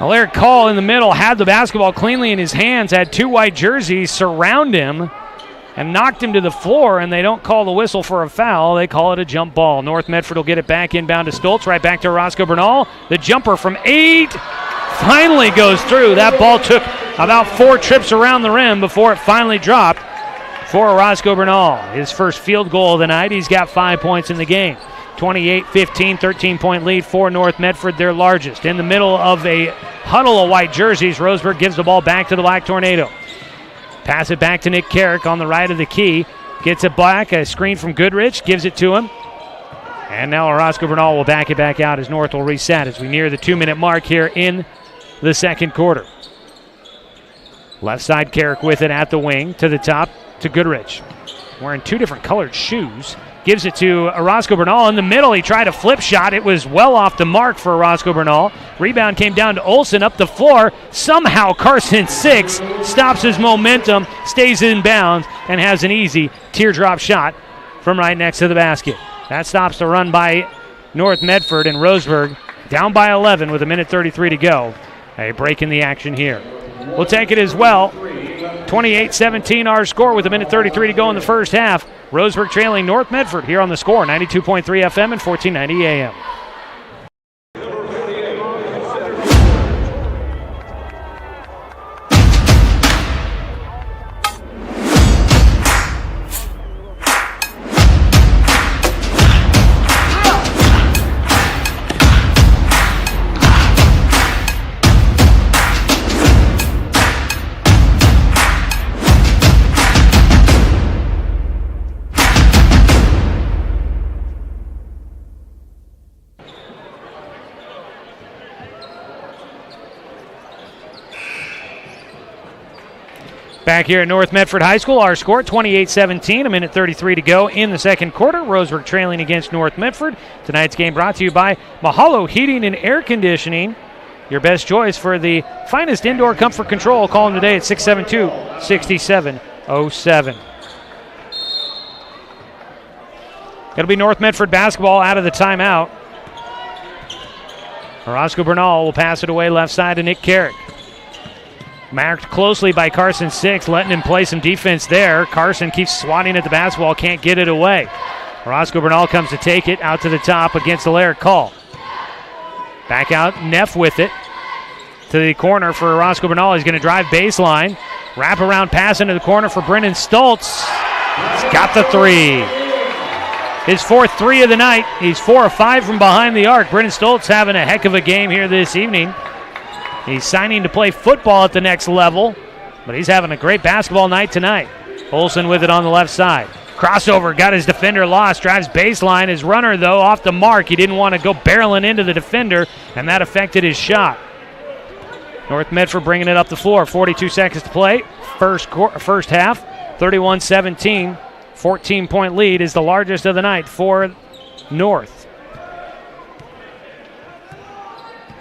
Alaric Call in the middle had the basketball cleanly in his hands, had 2 white jerseys surround him and knocked him to the floor, and they don't call the whistle for a foul. They call it a jump ball. North Medford will get it back inbound to Stoltz, right back to Orozco Bernal. The jumper from 8 finally goes through. That ball took about 4 trips around the rim before it finally dropped for Orozco Bernal. His first field goal of the night. He's got 5 points in the game. 28-15, 13-point lead for North Medford, their largest. In the middle of a huddle of white jerseys, Roseburg gives the ball back to the Black Tornado. Pass it back to Nick Carrick on the right of the key. Gets it back, a screen from Goodrich, gives it to him. And now Orozco Bernal will back it back out as North will reset as we near the 2-minute mark here in the second quarter. Left side Carrick with it at the wing to the top to Goodrich. Wearing 2 different colored shoes. Gives it to Orozco Bernal in the middle. He tried a flip shot. It was well off the mark for Orozco Bernal. Rebound came down to Olsen up the floor. Somehow Carson 6 stops his momentum, stays in bounds, and has an easy teardrop shot from right next to the basket. That stops the run by North Medford, and Roseburg down by 11 with 1:33 to go. A break in the action here. We'll take it as well. 28-17 our score with 1:33 to go in the first half. Roseburg trailing North Medford here on the Score, 92.3 FM and 1490 AM. Back here at North Medford High School, our score 28-17, 1:33 to go in the second quarter. Roseburg trailing against North Medford. Tonight's game brought to you by Mahalo Heating and Air Conditioning. your best choice for the finest indoor comfort control. Call them today at 672-6707. It'll be North Medford basketball out of the timeout. Roscoe Bernal will pass it away left side to Nick Carrick. Marked closely by Carson Six, letting him play some defense there. Carson keeps swatting at the basketball, can't get it away. Roscoe Bernal comes to take it out to the top against Alaric Call. Back out, Neff with it to the corner for Roscoe Bernal. He's going to drive baseline. Wrap around pass into the corner for Brennan Stoltz. He's got the three. His fourth three of the night. He's 4 of 5 from behind the arc. Brennan Stoltz having a heck of a game here this evening. He's signing to play football at the next level, but he's having a great basketball night tonight. Olsen with it on the left side. Crossover, got his defender lost, drives baseline. His runner, though, off the mark. He didn't want to go barreling into the defender, and that affected his shot. North Medford bringing it up the floor. 42 seconds to play. First half, 31-17. 14-point lead is the largest of the night for North.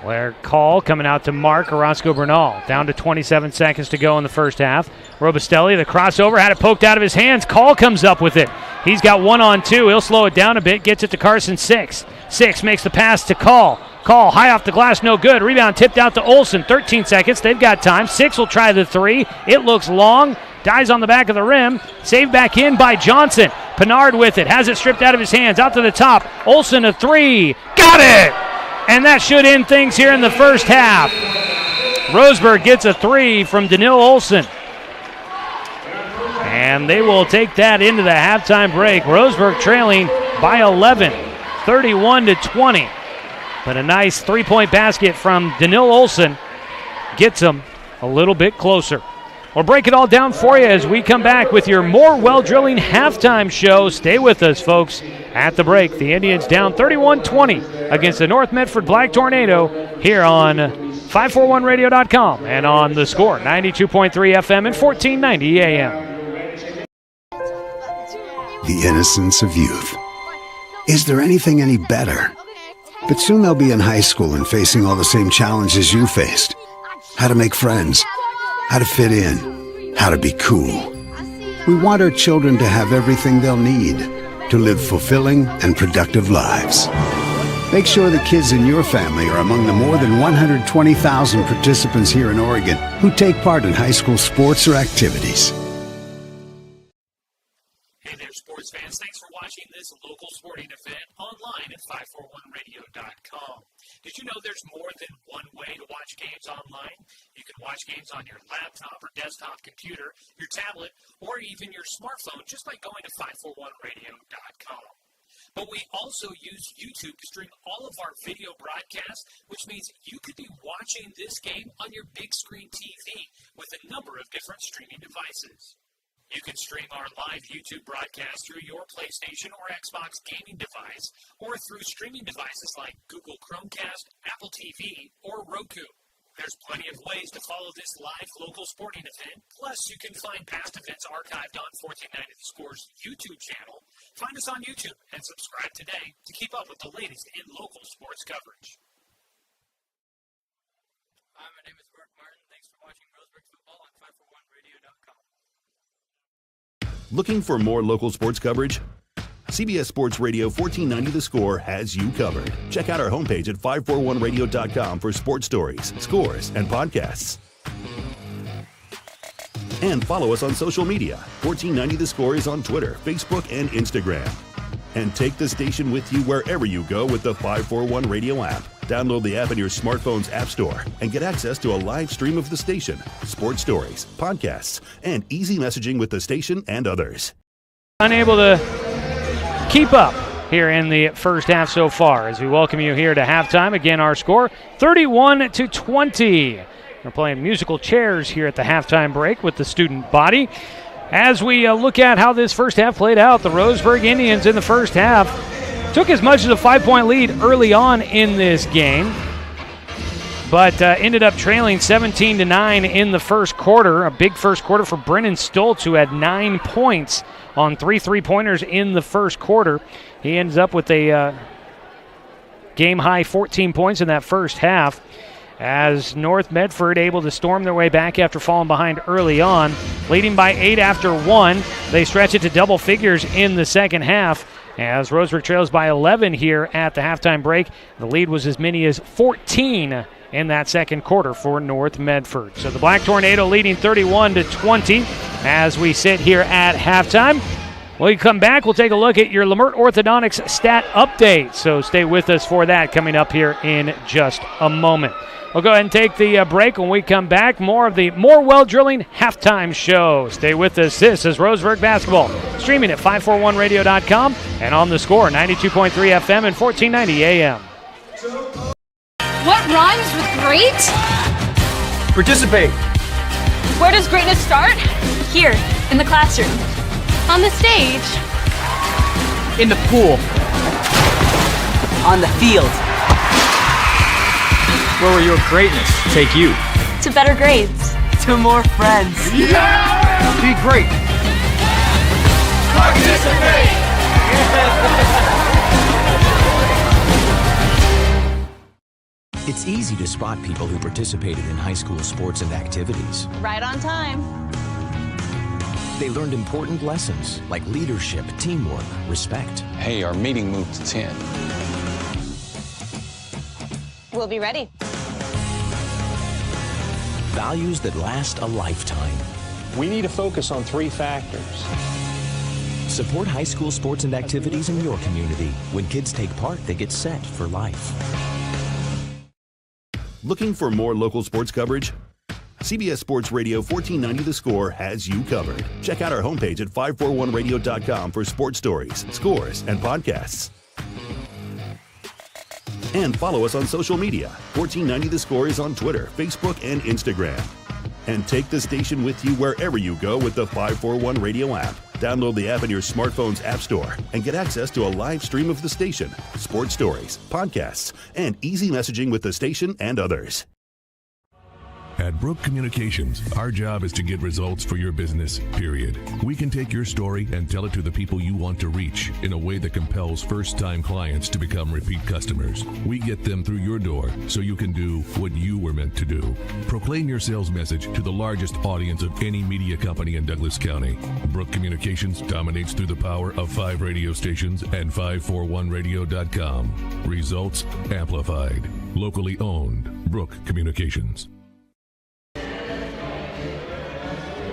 Blair Call coming out to Mark Roscoe Bernal. Down to 27 seconds to go in the first half. Robustelli, the crossover, had it poked out of his hands. Call comes up with it. He's got 1-on-2. He'll slow it down a bit, gets it to Carson Six. Six makes the pass to Call. Call high off the glass, no good. Rebound tipped out to Olsen. 13 seconds. They've got time. Six will try the three. It looks long. Dies on the back of the rim. Saved back in by Johnson. Pinard with it. Has it stripped out of his hands. Out to the top. Olsen a three. Got it! And that should end things here in the first half. Roseburg gets a three from Danil Olsen. And they will take that into the halftime break. Roseburg trailing by 11, 31-20. But a nice three-point basket from Danil Olsen gets them a little bit closer. We'll break it all down for you as we come back with your more well-drilling halftime show. Stay with us, folks. At the break, the Indians down 31-20 against the North Medford Black Tornado here on 541radio.com and on The Score, 92.3 FM and 1490 AM. The innocence of youth. Is there anything any better? But soon they'll be in high school and facing all the same challenges you faced. How to make friends, how to fit in, how to be cool. We want our children to have everything they'll need to live fulfilling and productive lives. Make sure the kids in your family are among the more than 120,000 participants here in Oregon who take part in high school sports or activities. Hey there, sports fans. Thanks for watching this local sporting event online at 541radio.com. Did you know there's more than one way to watch games online? You can watch games on your laptop or desktop computer, your tablet, or even your smartphone just by going to 541radio.com. But we also use YouTube to stream all of our video broadcasts, which means you could be watching this game on your big screen TV with a number of different streaming devices. You can stream our live YouTube broadcast through your PlayStation or Xbox gaming device, or through streaming devices like Google Chromecast, Apple TV, or Roku. There's plenty of ways to follow this live local sporting event. Plus, you can find past events archived on 1490 The Score's YouTube channel. Find us on YouTube and subscribe today to keep up with the latest in local sports coverage. Hi, my name is Mark Martin. Thanks for watching Roseburg football on 541radio.com. Looking for more local sports coverage? CBS Sports Radio 1490 The Score has you covered. Check out our homepage at 541radio.com for sports stories, scores, and podcasts. And follow us on social media. 1490 The Score is on Twitter, Facebook, and Instagram. And take the station with you wherever you go with the 541 Radio app. Download the app in your smartphone's app store and get access to a live stream of the station, sports stories, podcasts, and easy messaging with the station and others. Unable to keep up here in the first half so far as we welcome you here to halftime. Again, our score, 31-20. We're playing musical chairs here at the halftime break with the student body. As we look at how this first half played out, the Roseburg Indians in the first half took as much as a 5-point lead early on in this game, but ended up trailing 17-9 in the first quarter. A big first quarter for Brennan Stoltz, who had 9 points on 3 3-pointers in the first quarter. He ends up with a game-high 14 points in that first half. as North Medford able to storm their way back after falling behind early on. Leading by 8 after 1. They stretch it to double figures in the second half as Roseburg trails by 11 here at the halftime break. The lead was as many as 14 in that second quarter for North Medford. So the Black Tornado leading 31-20 as we sit here at halftime. When we come back, we'll take a look at your Lamert Orthodontics stat update. So stay with us for that coming up here in just a moment. We'll go ahead and take the break. When we come back, more of the More Well Drilling halftime show. Stay with us. This is Roseburg basketball, streaming at 541radio.com and on the Score, 92.3 FM and 1490 AM. What rhymes with great? Participate. Where does greatness start? Here, in the classroom. On the stage. In the pool. On the field. Where will your greatness take you? To better grades. To more friends. Yeah! Be great. Participate! It's easy to spot people who participated in high school sports and activities. Right on time. They learned important lessons like leadership, teamwork, respect. Hey, our meeting moved to 10. We'll be ready. Values that last a lifetime. We need to focus on 3 factors. Support high school sports and activities in your community. When kids take part, they get set for life. Looking for more local sports coverage? CBS Sports Radio 1490 The Score has you covered. Check out our homepage at 541radio.com for sports stories, scores, and podcasts. And follow us on social media. 1490 The Score is on Twitter, Facebook, and Instagram. And take the station with you wherever you go with the 541 Radio app. Download the app in your smartphone's app store and get access to a live stream of the station, sports stories, podcasts, and easy messaging with the station and others. At Brook Communications, our job is to get results for your business, period. We can take your story and tell it to the people you want to reach in a way that compels first-time clients to become repeat customers. We get them through your door so you can do what you were meant to do. Proclaim your sales message to the largest audience of any media company in Douglas County. Brook Communications dominates through the power of 5 radio stations and 541radio.com. Results amplified. Locally owned. Brook Communications.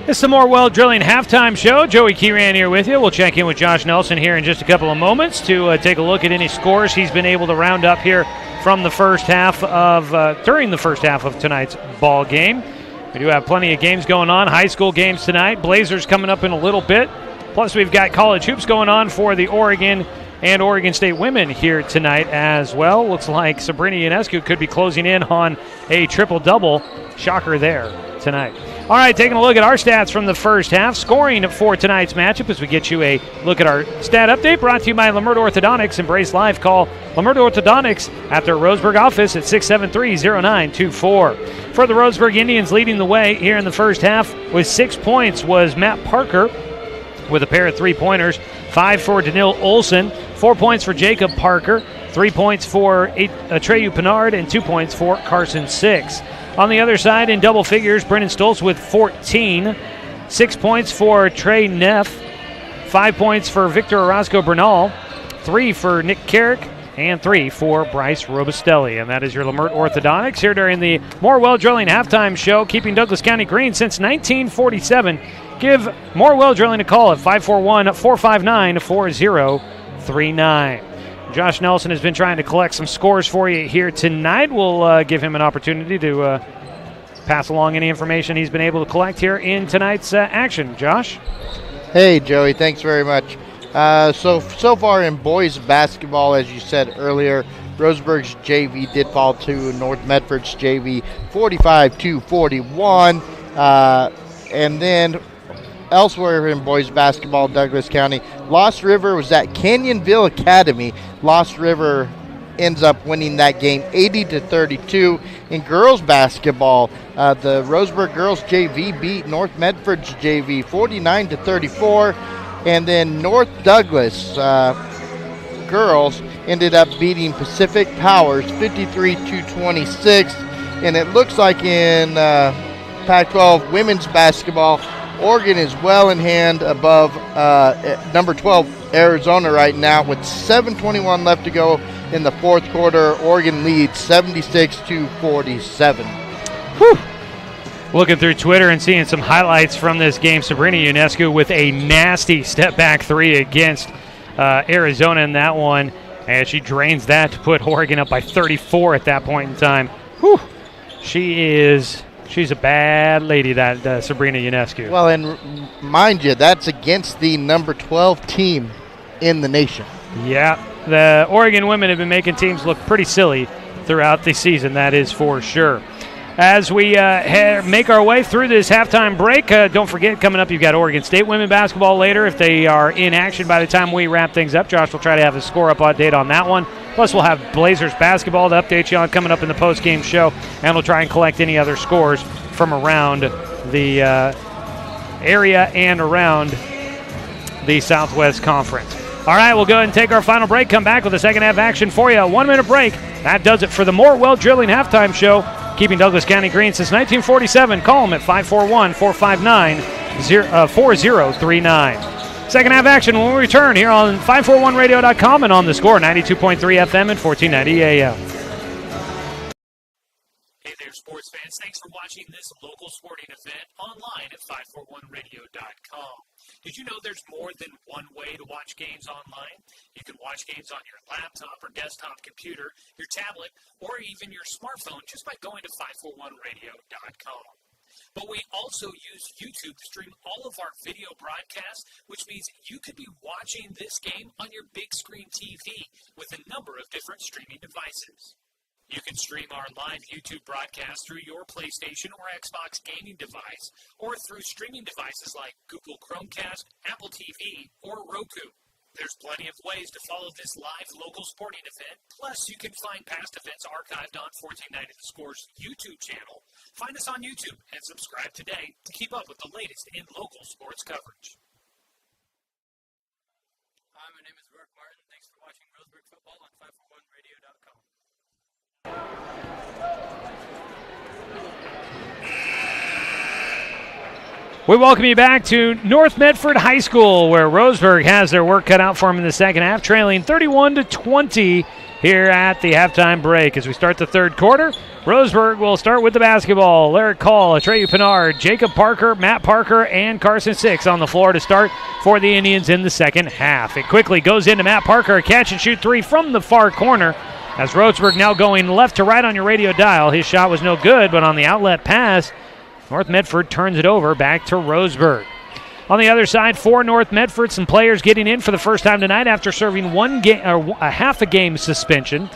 It's the More Well Drilling halftime show. Joey Kieran here with you. We'll check in with Josh Nelson here in just a couple of moments to take a look at any scores he's been able to round up here from the first half of during the first half of tonight's ball game. We do have plenty of games going on. High school games tonight. Blazers coming up in a little bit. Plus we've got college hoops going on for the Oregon and Oregon State women here tonight as well. Looks like Sabrina Ionescu could be closing in on a triple-double. Shocker there tonight. All right, taking a look at our stats from the first half. Scoring for tonight's matchup as we get you a look at our stat update, brought to you by Lamert Orthodontics. Embrace Life. Call Lamert Orthodontics at their Roseburg office at 673-0924. For the Roseburg Indians, leading the way here in the first half with 6 points was Matt Parker with a pair of 3-pointers. 5 for Danil Olson. 4 points for Jacob Parker. 3 points for Treyu Pinard, and 2 points for Carson Six. On the other side, in double figures, Brennan Stoltz with 14. 6 points for Trey Neff. 5 points for Victor Orozco Bernal. 3 for Nick Carrick. And 3 for Bryce Robustelli. And that is your Lamert Orthodontics here during the More Well Drilling halftime show, keeping Douglas County green since 1947. Give More Well Drilling a call at 541-459-4039. Josh Nelson has been trying to collect some scores for you here tonight. We'll give him an opportunity to pass along any information he's been able to collect here in tonight's action. Josh? Hey, Joey. Thanks very much. So far in boys basketball, as you said earlier, Roseburg's JV did fall to North Medford's JV 45-41. And then elsewhere in boys basketball, Douglas County, Lost River was at Canyonville Academy. Lost River ends up winning that game 80-32. In girls basketball, the Roseburg girls JV beat North Medford's JV 49-34. And then North Douglas girls ended up beating Pacific Powers 53-26. And it looks like in Pac-12 women's basketball, Oregon is well in hand above number 12 Arizona right now with 7:21 left to go in the fourth quarter. Oregon leads 76-47. Whew. Looking through Twitter and seeing some highlights from this game, Sabrina Ionescu with a nasty step-back three against Arizona in that one, and she drains that to put Oregon up by 34 at that point in time. Whew. She's a bad lady, that Sabrina Ionescu. Well, and mind you, that's against the number 12 team in the nation. Yeah, the Oregon women have been making teams look pretty silly throughout the season, that is for sure. As we make our way through this halftime break, don't forget, coming up, you've got Oregon State women basketball later. If they are in action by the time we wrap things up, Josh will try to have a score-up update on that one. Plus, we'll have Blazers basketball to update you on coming up in the post-game show, and we'll try and collect any other scores from around the area and around the Southwest Conference. All right, we'll go ahead and take our final break, come back with the second half action for you. A 1-minute break. That does it for the Morewell Drilling Halftime Show. Keeping Douglas County green since 1947. Call them at 541-459-4039. Second half action when we return here on 541radio.com and on the Score, 92.3 FM and 1490 AM. Hey there, sports fans. Thanks for watching this local sporting event online at 541radio.com. Did you know there's more than one way to watch games online? You can watch games on your laptop or desktop computer, your tablet, or even your smartphone just by going to 541radio.com. But we also use YouTube to stream all of our video broadcasts, which means you could be watching this game on your big screen TV with a number of different streaming devices. You can stream our live YouTube broadcast through your PlayStation or Xbox gaming device, or through streaming devices like Google Chromecast, Apple TV, or Roku. There's plenty of ways to follow this live local sporting event. Plus, you can find past events archived on 1490 The Score's YouTube channel. Find us on YouTube and subscribe today to keep up with the latest in local sports coverage. Hi, my name is Mark Martin. Thanks for watching Roseburg Football on 541radio.com. We welcome you back to North Medford High School, where Roseburg has their work cut out for them in the second half, trailing 31-20 here at the halftime break. As we start the third quarter, Roseburg will start with the basketball. Larry Call, Atreyu Pinard, Jacob Parker, Matt Parker, and Carson Six on the floor to start for the Indians in the second half. It quickly goes into Matt Parker, a catch-and-shoot three from the far corner. As Roseburg now going left to right on your radio dial. His shot was no good, but on the outlet pass, North Medford turns it over back to Roseburg. On the other side, for North Medford, some players getting in for the first time tonight after serving a half a game suspension.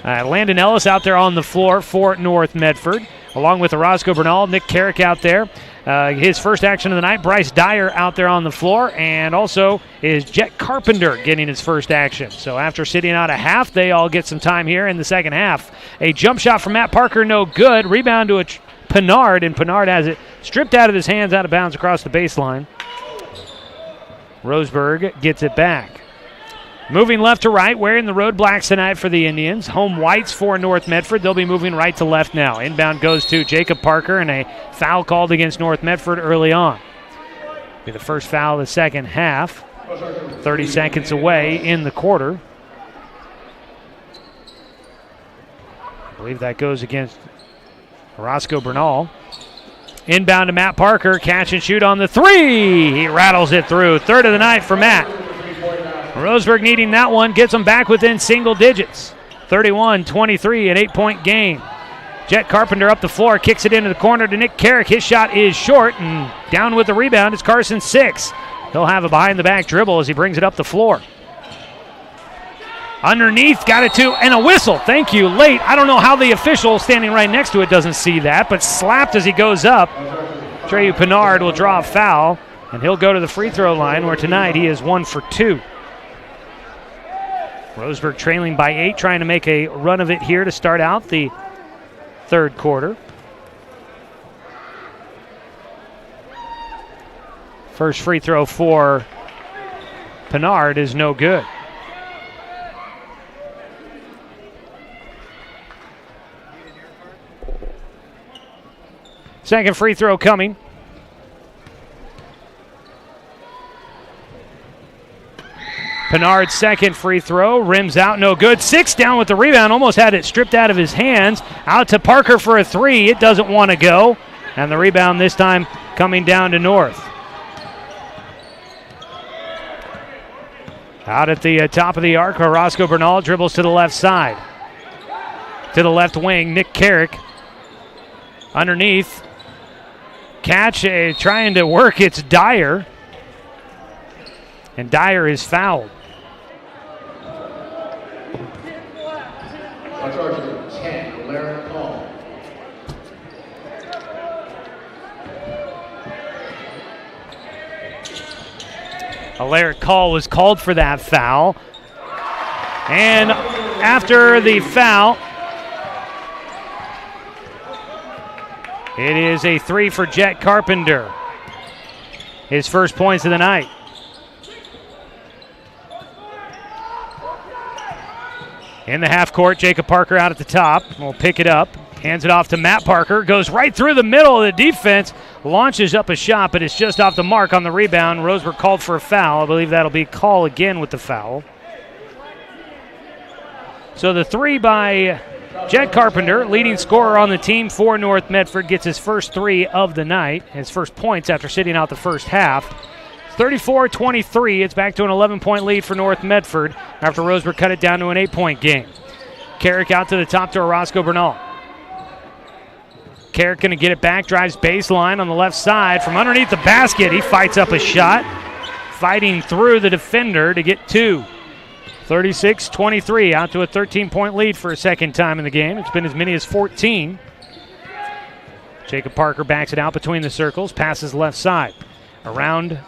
Landon Ellis out there on the floor for North Medford, along with Roscoe Bernal, Nick Carrick out there. His first action of the night, Bryce Dyer out there on the floor, and also is Jet Carpenter getting his first action. So after sitting out a half, they all get some time here in the second half. A jump shot from Matt Parker, no good. Rebound to Pinard, and Pinard has it stripped out of his hands, out of bounds across the baseline. Roseburg gets it back. Moving left to right, wearing the road blacks tonight for the Indians. Home whites for North Medford. They'll be moving right to left now. Inbound goes to Jacob Parker, and a foul called against North Medford early on. Be the first foul of the second half. 30 seconds away in the quarter. I believe that goes against Roscoe Bernal. Inbound to Matt Parker. Catch and shoot on the three. He rattles it through. Third of the night for Matt. Roseburg needing that one. Gets them back within single digits. 31-23, an 8-point game. Jet Carpenter up the floor. Kicks it into the corner to Nick Carrick. His shot is short, and down with the rebound is Carson Six. He'll have a behind-the-back dribble as he brings it up the floor. Underneath, got it to, and a whistle. Thank you, late. I don't know how the official standing right next to it doesn't see that, but slapped as he goes up. Atreyu Pinard will draw a foul, and he'll go to the free throw line, where tonight he is 1 for 2. Roseburg trailing by 8, trying to make a run of it here to start out the third quarter. First free throw for Pinard is no good. Second free throw coming. Pinard's second free throw, rims out, no good. Six down with the rebound, almost had it stripped out of his hands. Out to Parker for a three, it doesn't want to go. And the rebound this time coming down to North. Out at the top of the arc, Roscoe Bernal dribbles to the left side. To the left wing, Nick Carrick. Underneath, catch, trying to work, it's Dyer. And Dyer is fouled. Alaric Call was called for that foul. And after the foul, it is a three for Jet Carpenter. His first points of the night. In the half court, Jacob Parker out at the top. Will pick it up. Hands it off to Matt Parker. Goes right through the middle of the defense. Launches up a shot, but it's just off the mark on the rebound. Roseburg called for a foul. I believe that'll be Call again with the foul. So the three by Jet Carpenter, leading scorer on the team for North Medford, gets his first three of the night. His first points after sitting out the first half. 34-23. It's back to an 11-point lead for North Medford after Roseburg cut it down to an 8-point game. Carrick out to the top to Roscoe Bernal. Carrick going to get it back, drives baseline on the left side. From underneath the basket, he fights up a shot, fighting through the defender to get two. 36-23, out to a 13-point lead for a second time in the game. It's been as many as 14. Jacob Parker backs it out between the circles, passes left side. Around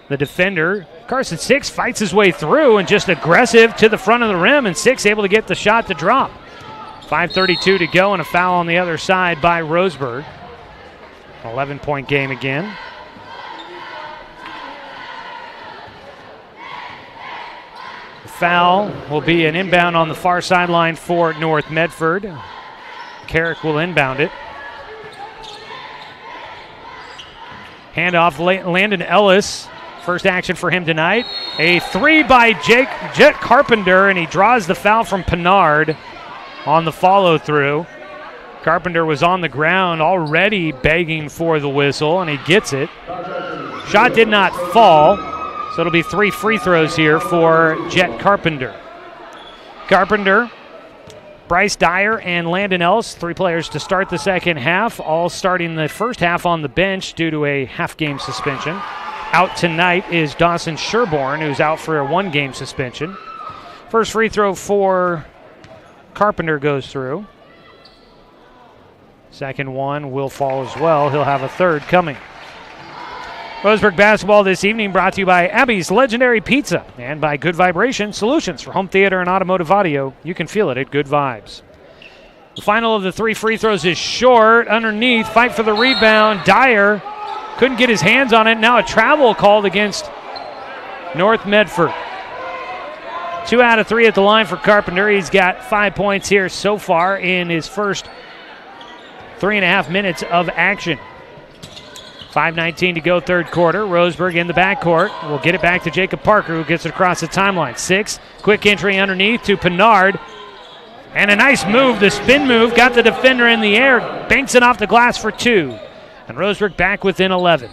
the defender, Carson Six fights his way through and just aggressive to the front of the rim, and Six able to get the shot to drop. 5:32 to go and a foul on the other side by Roseburg. 11-point game again. The foul will be an inbound on the far sideline for North Medford. Carrick will inbound it. Handoff, Landon Ellis. First action for him tonight. A three by Jet Carpenter, and he draws the foul from Pinard on the follow-through. Carpenter was on the ground already begging for the whistle, and he gets it. Shot did not fall, so it'll be three free throws here for Jet Carpenter. Carpenter, Bryce Dyer, and Landon Ellis, three players to start the second half, all starting the first half on the bench due to a half-game suspension. Out tonight is Dawson Sherborne, who's out for a one-game suspension. First free throw for Carpenter goes through. Second one will fall as well. He'll have a third coming. Roseburg basketball this evening brought to you by Abby's Legendary Pizza and by Good Vibration Solutions for home theater and automotive audio. You can feel it at Good Vibes. The final of the three free throws is short. Underneath, fight for the rebound. Dyer couldn't get his hands on it. Now a travel called against North Medford. 2 out of 3 at the line for Carpenter. He's got 5 points here so far in his first 3.5 minutes of action. 5:19 to go, third quarter. Roseburg in the backcourt. We'll get it back to Jacob Parker, who gets it across the timeline. Six, quick entry underneath to Pinard. And a nice move, the spin move, got the defender in the air, banks it off the glass for two. And Roseburg back within 11.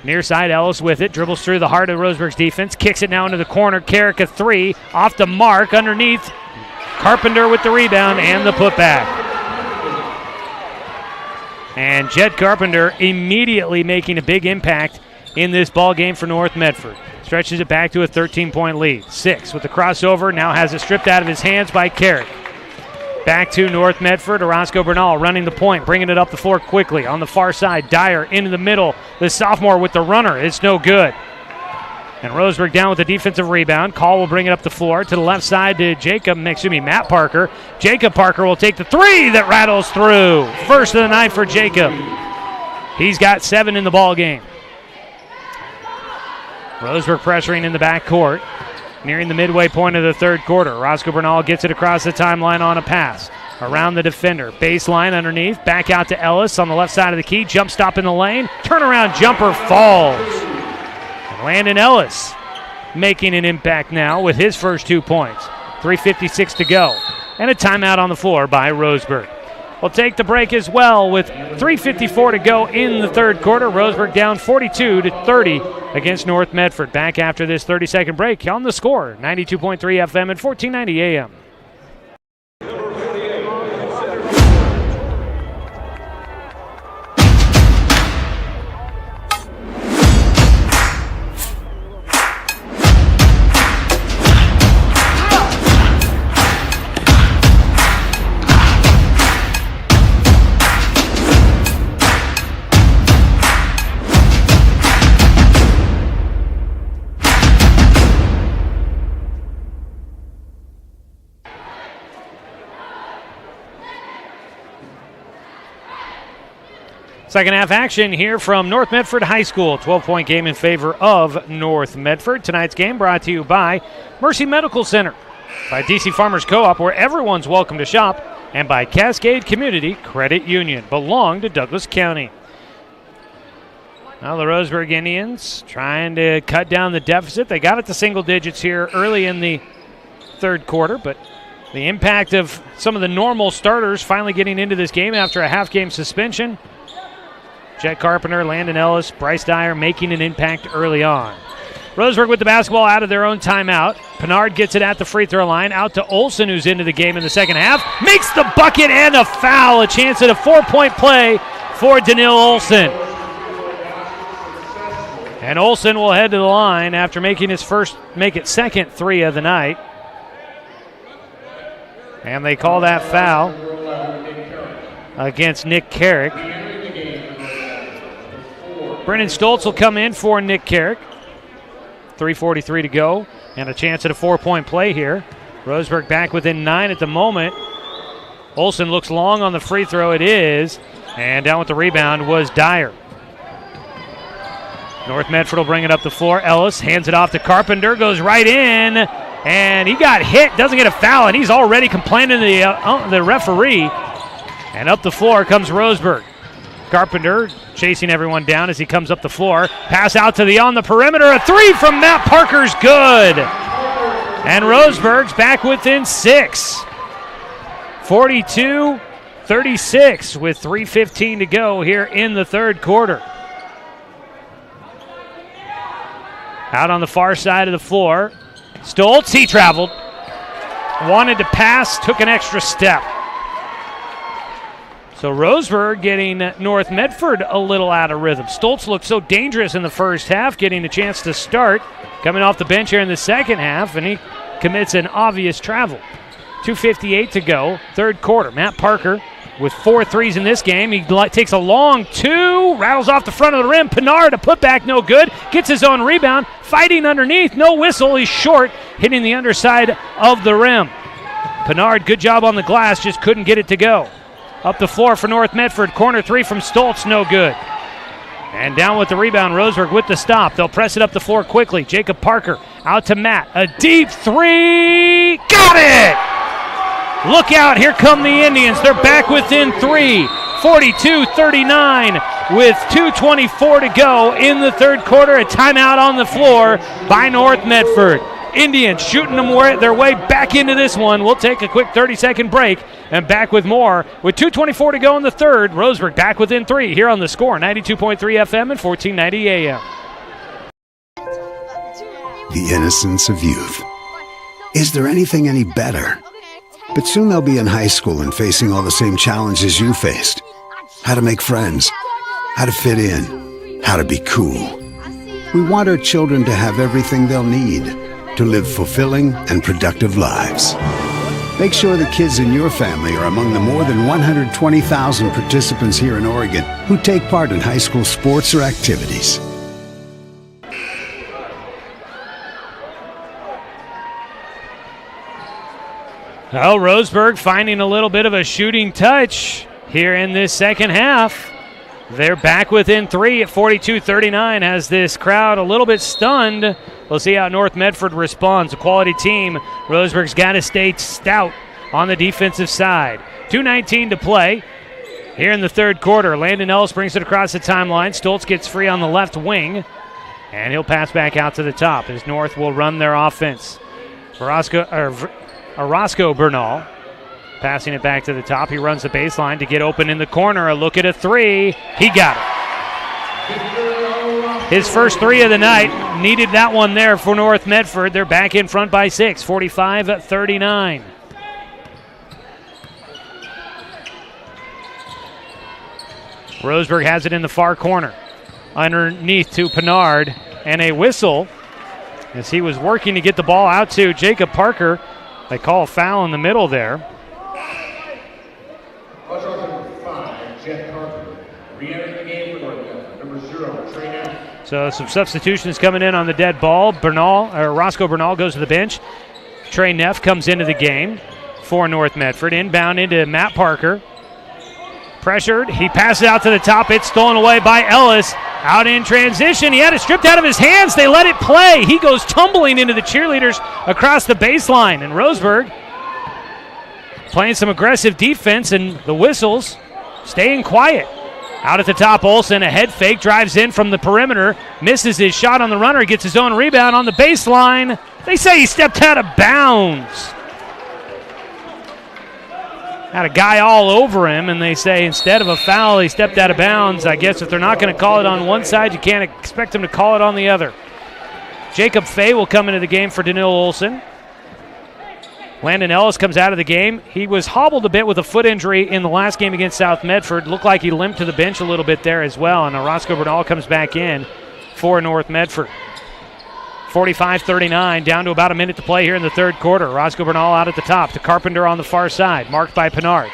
Near side, Ellis with it, dribbles through the heart of Roseburg's defense, kicks it now into the corner. Carrick a three, off the mark, underneath. Carpenter with the rebound and the putback. And Jet Carpenter immediately making a big impact in this ball game for North Medford. Stretches it back to a 13-point lead. Six with the crossover, now has it stripped out of his hands by Carrick. Back to North Medford. Roscoe Bernal running the point, bringing it up the floor quickly. On the far side, Dyer into the middle. The sophomore with the runner. It's no good. And Roseburg down with the defensive rebound. Call will bring it up the floor to the left side to Matt Parker. Jacob Parker will take the three that rattles through. First of the night for Jacob. He's got 7 in the ball game. Roseburg pressuring in the backcourt. Nearing the midway point of the third quarter. Roscoe Bernal gets it across the timeline on a pass. around the defender. Baseline underneath, back out to Ellis on the left side of the key. Jump stop in the lane. Turnaround jumper falls. And Landon Ellis making an impact now with his first 2 points. 3:56 to go. And a timeout on the floor by Roseburg. We'll take the break as well with 3:54 to go in the third quarter. Roseburg down 42-30 against North Medford. Back after this 30-second break on the Score, 92.3 FM and 1490 AM. Second half action here from North Medford High School. 12-point game in favor of North Medford. Tonight's game brought to you by Mercy Medical Center, by DC Farmers Co-op, where everyone's welcome to shop, and by Cascade Community Credit Union, belong to Douglas County. Now the Roseburg Indians trying to cut down the deficit. They got it to single digits here early in the third quarter, but the impact of some of the normal starters finally getting into this game after a half-game suspension. Jet Carpenter, Landon Ellis, Bryce Dyer making an impact early on. Roseburg with the basketball out of their own timeout. Pinard gets it at the free throw line. Out to Olson, who's into the game in the second half. Makes the bucket and a foul. A chance at a 4-point play for Daniil Olson. And Olson will head to the line after making his second three of the night. And they call that foul against Nick Carrick. Brennan Stoltz will come in for Nick Carrick. 3:43 to go, and a chance at a 4-point play here. Roseburg back within 9 at the moment. Olson looks long on the free throw. It is, and down with the rebound was Dyer. North Medford will bring it up the floor. Ellis hands it off to Carpenter, goes right in, and he got hit, doesn't get a foul, and he's already complaining to the referee. And up the floor comes Roseburg. Carpenter chasing everyone down as he comes up the floor. Pass out to on the perimeter. A three from Matt Parker's good. And Roseburg's back within 6. 42-36 with 3:15 to go here in the third quarter. Out on the far side of the floor. Stoltz, he traveled. Wanted to pass, took an extra step. So Roseburg getting North Medford a little out of rhythm. Stoltz looked so dangerous in the first half, getting a chance to start. Coming off the bench here in the second half, and he commits an obvious travel. 2:58 to go, third quarter. Matt Parker with 4 threes in this game. He takes a long two, rattles off the front of the rim. Pinard, a putback, no good. Gets his own rebound, fighting underneath, no whistle. He's short, hitting the underside of the rim. Pinard, good job on the glass, just couldn't get it to go. Up the floor for North Medford. Corner three from Stoltz, no good. And down with the rebound, Roseburg with the stop. They'll press it up the floor quickly. Jacob Parker out to Matt. A deep three. Got it! Look out, here come the Indians. They're back within 3. 42-39 with 2:24 to go in the third quarter. A timeout on the floor by North Medford. Indians shooting them their way back into this one. We'll take a quick 30-second break and back with more. With 2:24 to go in the third, Roseburg back within 3 here on the Score, 92.3 FM and 1490 AM. The innocence of youth. Is there anything any better? But soon they'll be in high school and facing all the same challenges you faced. How to make friends, how to fit in, how to be cool. We want our children to have everything they'll need to live fulfilling and productive lives. Make sure the kids in your family are among the more than 120,000 participants here in Oregon who take part in high school sports or activities. Well, Roseburg finding a little bit of a shooting touch here in this second half. They're back within 3 at 42-39. Has this crowd a little bit stunned. We'll see how North Medford responds. A quality team. Roseburg's got to stay stout on the defensive side. 2:19 to play here in the third quarter. Landon Ellis brings it across the timeline. Stoltz gets free on the left wing, and he'll pass back out to the top as North will run their offense. Orozco Bernal passing it back to the top. He runs the baseline to get open in the corner. A look at a three. He got it. His first three of the night. Needed that one there for North Medford. They're back in front by 6, 45-39. Roseburg has it in the far corner. Underneath to Pinard, and a whistle as he was working to get the ball out to Jacob Parker. They call a foul in the middle there. So some substitutions coming in on the dead ball. Roscoe Bernal goes to the bench. Trey Neff comes into the game for North Medford. Inbound into Matt Parker. Pressured. He passes out to the top. It's stolen away by Ellis. Out in transition. He had it stripped out of his hands. They let it play. He goes tumbling into the cheerleaders across the baseline. And Roseburg playing some aggressive defense, and the whistles staying quiet. Out at the top, Olsen, a head fake, drives in from the perimeter, misses his shot on the runner, gets his own rebound on the baseline. They say he stepped out of bounds. Had a guy all over him, and they say instead of a foul, he stepped out of bounds. I guess if they're not going to call it on one side, you can't expect them to call it on the other. Jacob Fay will come into the game for Danil Olsen. Landon Ellis comes out of the game. He was hobbled a bit with a foot injury in the last game against South Medford. Looked like he limped to the bench a little bit there as well, and Roscoe Bernal comes back in for North Medford. 45-39, down to about a minute to play here in the third quarter. Roscoe Bernal out at the top to Carpenter on the far side, marked by Pinard.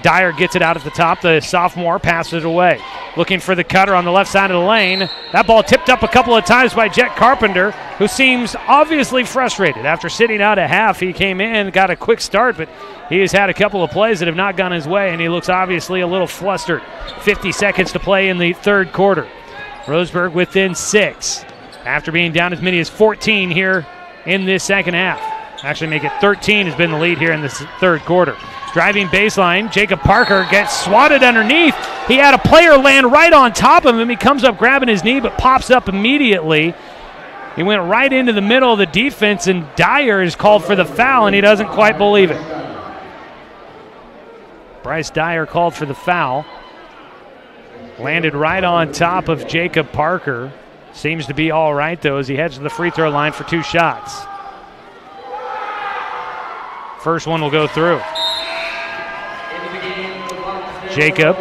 Dyer gets it out at the top. The sophomore passes it away. Looking for the cutter on the left side of the lane. That ball tipped up a couple of times by Jet Carpenter, who seems obviously frustrated. After sitting out at half, he came in, got a quick start, but he has had a couple of plays that have not gone his way, and he looks obviously a little flustered. 50 seconds to play in the third quarter. Roseburg within 6 after being down as many as 14 here in this second half. Actually make it 13 has been the lead here in this third quarter. Driving baseline, Jacob Parker gets swatted underneath. He had a player land right on top of him. He comes up grabbing his knee, but pops up immediately. He went right into the middle of the defense, and Dyer is called for the foul, and he doesn't quite believe it. Bryce Dyer called for the foul. Landed right on top of Jacob Parker. Seems to be all right, though, as he heads to the free throw line for 2 shots. First one will go through. Jacob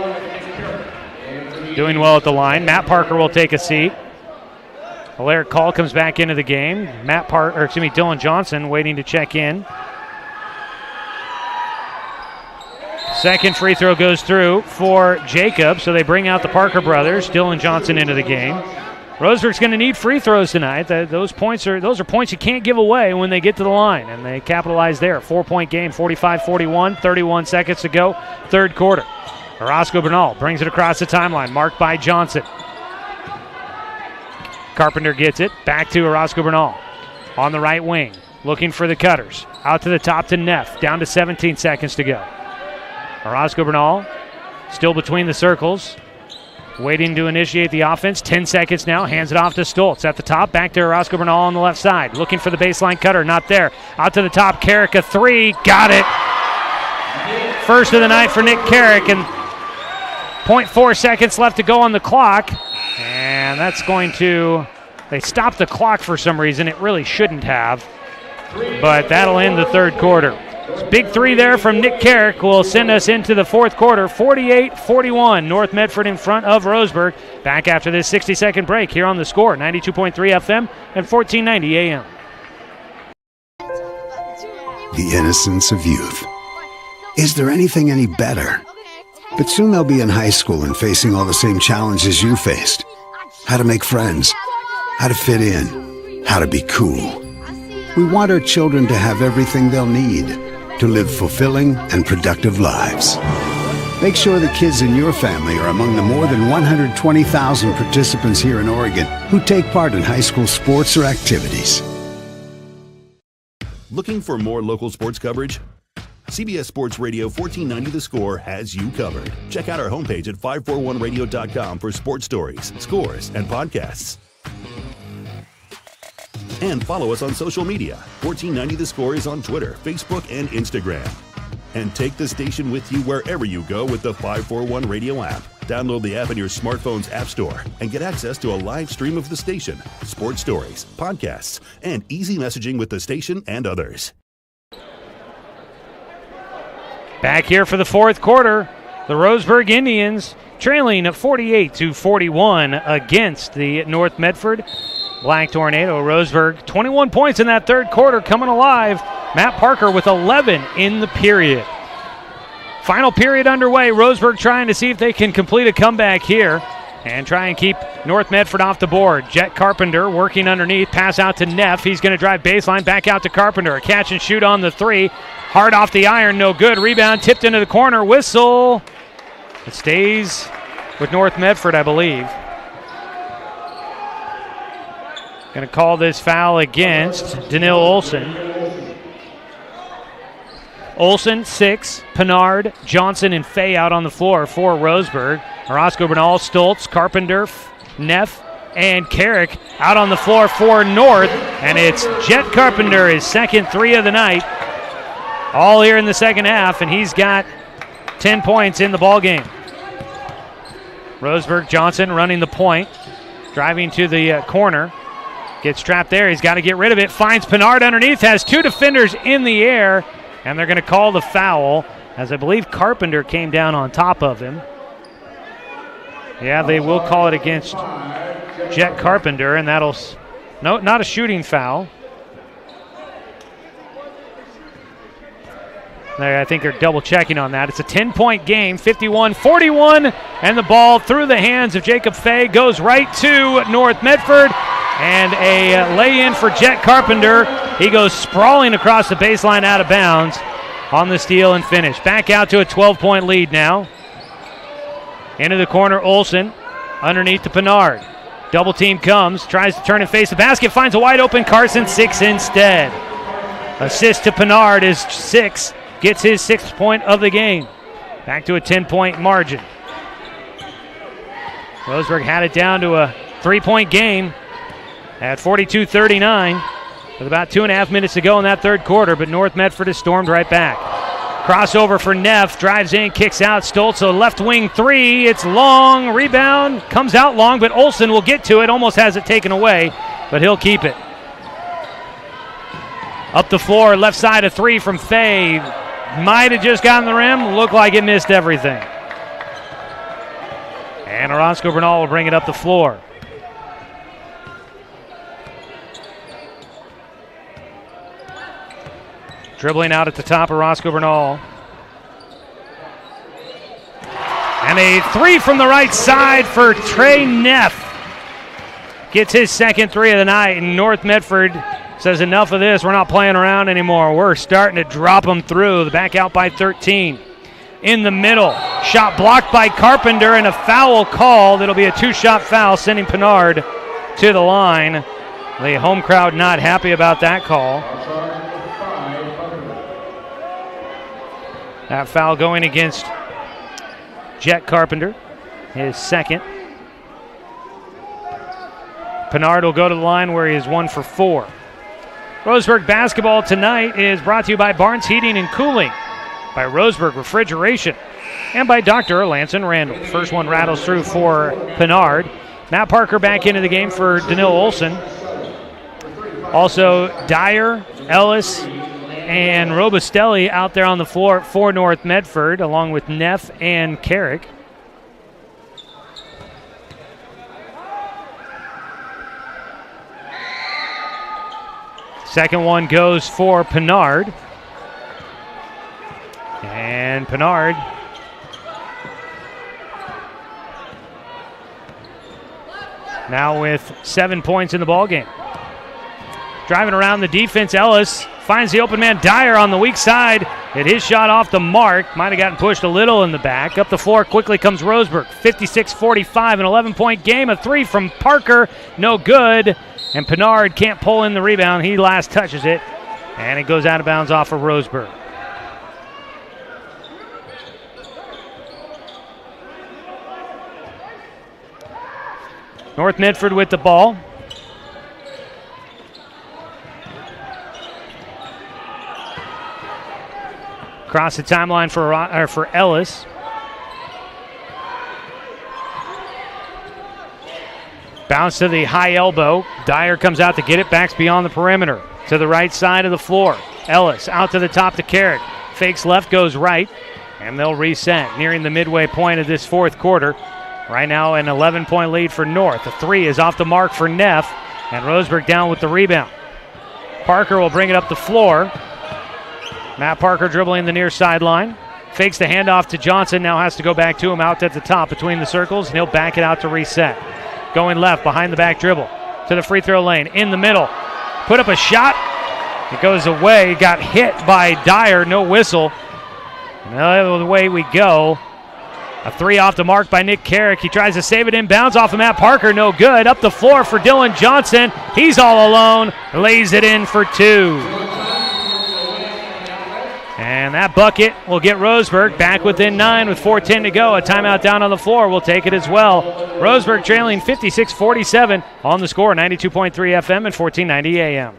doing well at the line. Matt Parker will take a seat. Alaric Call comes back into the game. Dylan Johnson waiting to check in. Second free throw goes through for Jacob, so they bring out the Parker brothers. Dylan Johnson into the game. Roseburg's going to need free throws tonight. Those are points you can't give away when they get to the line, and they capitalize there. 4-point game, 45-41, 31 seconds to go, third quarter. Roscoe Bernal brings it across the timeline, marked by Johnson. Carpenter gets it, back to Roscoe Bernal on the right wing, looking for the cutters. Out to the top to Neff, down to 17 seconds to go. Roscoe Bernal still between the circles, waiting to initiate the offense. 10 seconds now, hands it off to Stoltz. At the top, back to Roscoe Bernal on the left side, looking for the baseline cutter, not there. Out to the top, Carrick, a three, got it. First of the night for Nick Carrick, and 0.4 seconds left to go on the clock. And that's going to, they stopped the clock for some reason. It really shouldn't have, but that'll end the third quarter. Big three there from Nick Carrick will send us into the fourth quarter. 48-41, North Medford in front of Roseburg. Back after this 60-second break here on The Score, 92.3 FM and 1490 AM. The innocence of youth. Is there anything any better? But soon they'll be in high school and facing all the same challenges you faced. How to make friends, how to fit in, how to be cool. We want our children to have everything they'll need to live fulfilling and productive lives. Make sure the kids in your family are among the more than 120,000 participants here in Oregon who take part in high school sports or activities. Looking for more local sports coverage? CBS Sports Radio 1490 The Score has you covered. Check out our homepage at 541radio.com for sports stories, scores, and podcasts. And follow us on social media. 1490 The Score is on Twitter, Facebook, and Instagram. And take the station with you wherever you go with the 541 Radio app. Download the app in your smartphone's app store and get access to a live stream of the station, sports stories, podcasts, and easy messaging with the station and others. Back here for the fourth quarter, the Roseburg Indians trailing at 48-41 against the North Medford Black Tornado. Roseburg, 21 points in that third quarter, coming alive. Matt Parker with 11 in the period. Final period underway. Roseburg trying to see if they can complete a comeback here and try and keep North Medford off the board. Jet Carpenter working underneath, pass out to Neff. He's going to drive baseline, back out to Carpenter. A catch and shoot on the three. Hard off the iron, no good. Rebound tipped into the corner. Whistle. It stays with North Medford, I believe. Going to call this foul against Danil Olson. Olson, 6. Pinard, Johnson, and Fay out on the floor for Roseburg. Roscoe Bernal, Stoltz, Carpenter, Neff, and Carrick out on the floor for North. And it's Jet Carpenter, his second three of the night. All here in the second half, and he's got 10 points in the ballgame. Roseburg, Johnson running the point, driving to the corner. Gets trapped there. He's got to get rid of it. Finds Pinard underneath. Has two defenders in the air. And they're going to call the foul, as I believe Carpenter came down on top of him. Yeah, they will call it against Jet Carpenter, and that'll... No, not a shooting foul. I think they're double-checking on that. It's a 10-point game, 51-41, and the ball through the hands of Jacob Fay goes right to North Medford, and a lay-in for Jet Carpenter. He goes sprawling across the baseline out of bounds on the steal and finish. Back out to a 12-point lead now. Into the corner, Olson, underneath to Pinard. Double team comes, tries to turn and face the basket, finds a wide-open Carson, 6 instead. Assist to Pinard is 6. Gets his 6th point of the game. Back to a 10-point margin. Roseburg had it down to a 3-point game at 42-39 with about 2.5 minutes to go in that third quarter, but North Medford has stormed right back. Crossover for Neff, drives in, kicks out. Stoltz, a left wing three. It's long, rebound, comes out long, but Olson will get to it, almost has it taken away, but he'll keep it. Up the floor, left side, a three from Fay. Might have just gotten the rim, looked like it missed everything. And Roscoe Bernal will bring it up the floor. Dribbling out at the top of Roscoe Bernal. And a three from the right side for Trey Neff. Gets his second three of the night, and North Medford says enough of this. We're not playing around anymore. We're starting to drop them through. The back out by 13. In the middle. Shot blocked by Carpenter and a foul called. It'll be a 2-shot foul, sending Pinard to the line. The home crowd not happy about that call. That foul going against Jet Carpenter, his second. Pinard will go to the line where he is 1 for 4. Roseburg basketball tonight is brought to you by Barnes Heating and Cooling, by Roseburg Refrigeration, and by Dr. Lance and Randall. First one rattles through for Pinard. Matt Parker back into the game for Danil Olson. Also Dyer, Ellis, and Robustelli out there on the floor for North Medford, along with Neff and Carrick. Second one goes for Pinard. And Pinard now with 7 points in the ballgame. Driving around the defense, Ellis finds the open man Dyer on the weak side. Hit his shot off the mark. Might have gotten pushed a little in the back. Up the floor quickly comes Roseburg. 56-45, an 11-point game. A three from Parker, no good. And Pinard can't pull in the rebound. He last touches it, and it goes out of bounds off of Roseburg. North Medford with the ball. Across the timeline for Ellis. Bounce to the high elbow. Dyer comes out to get it. Backs beyond the perimeter to the right side of the floor. Ellis out to the top to Carrick. Fakes left, goes right, and they'll reset. Nearing the midway point of this fourth quarter. Right now an 11-point lead for North. The three is off the mark for Neff, and Roseburg down with the rebound. Parker will bring it up the floor. Matt Parker dribbling the near sideline. Fakes the handoff to Johnson. Now has to go back to him out at the top between the circles, and he'll back it out to reset. Going left behind the back dribble to the free throw lane. In the middle. Put up a shot. It goes away. Got hit by Dyer. No whistle. And away we go. A three off the mark by Nick Carrick. He tries to save it inbounds off of Matt Parker. No good. Up the floor for Dylan Johnson. He's all alone. Lays it in for two. And that bucket will get Roseburg back within 9 with 4:10 to go. A timeout down on the floor will take it as well. Roseburg trailing 56-47 on the score, 92.3 FM and 1490 AM.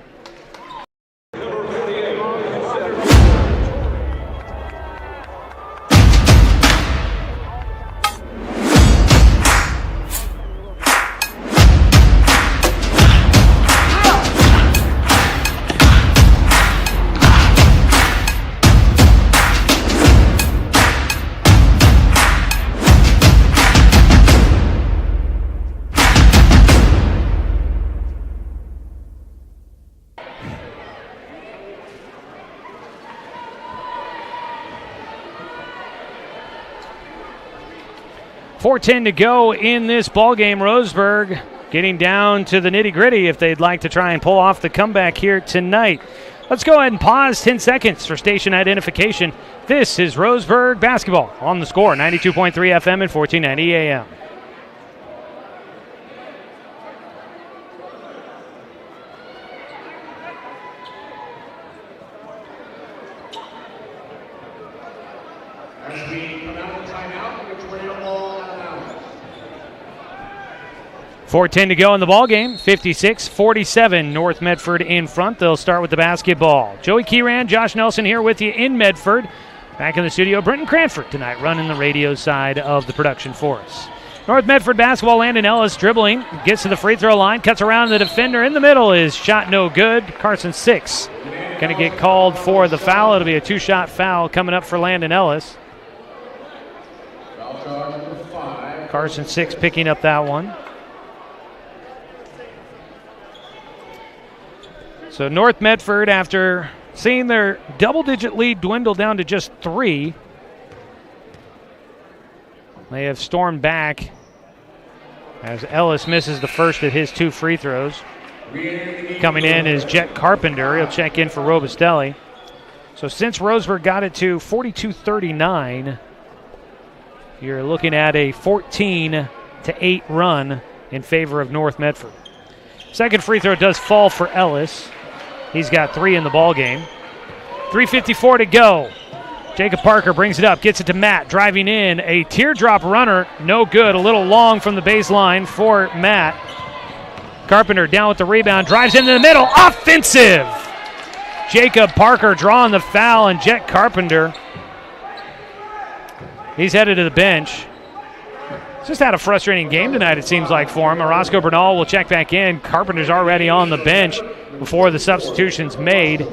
.410 to go in this ballgame. Roseburg getting down to the nitty-gritty if they'd like to try and pull off the comeback here tonight. Let's go ahead and pause 10 seconds for station identification. This is Roseburg basketball on the score, 92.3 FM and 1490 AM. As we come out of timeout, which way the ball out of bounds. 4:10 to go in the ball game. 56-47, North Medford in front. They'll start with the basketball. Joey Kieran, Josh Nelson here with you in Medford. Back in the studio, Brenton Cranford tonight running the radio side of the production for us. North Medford basketball, Landon Ellis dribbling, gets to the free throw line, cuts around the defender. In the middle is shot no good. Carson Six going to get called for the foul. It'll be a two-shot foul coming up for Landon Ellis. Carson Six picking up that one. So North Medford, after seeing their double-digit lead dwindle down to just 3, they have stormed back as Ellis misses the first of his 2 free throws. Coming in is Jet Carpenter. He'll check in for Robustelli. So since Roseburg got it to 42-39, you're looking at a 14-8 run in favor of North Medford. Second free throw does fall for Ellis. He's got 3 in the ball game. 3:54 to go. Jacob Parker brings it up, gets it to Matt, driving in. A teardrop runner, no good. A little long from the baseline for Matt. Carpenter down with the rebound, drives into the middle. Offensive! Jacob Parker drawing the foul, and Jet Carpenter, he's headed to the bench. Just had a frustrating game tonight, it seems like, for him. Orozco Bernal will check back in. Carpenter's already on the bench before the substitution's made.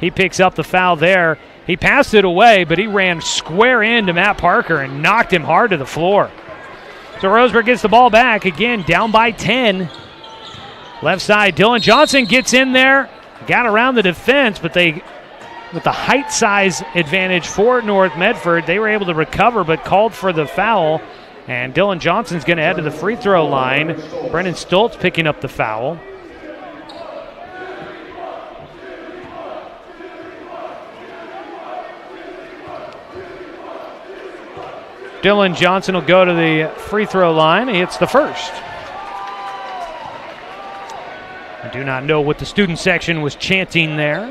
He picks up the foul there. He passed it away, but he ran square into Matt Parker and knocked him hard to the floor. So Roseburg gets the ball back, again, down by 10. Left side, Dylan Johnson gets in there, got around the defense, but they, with the height size advantage for North Medford, they were able to recover but called for the foul. And Dylan Johnson's going to head to the free throw line. Brennan Stoltz picking up the foul. Dylan Johnson will go to the free throw line. He hits the first. I do not know what the student section was chanting there.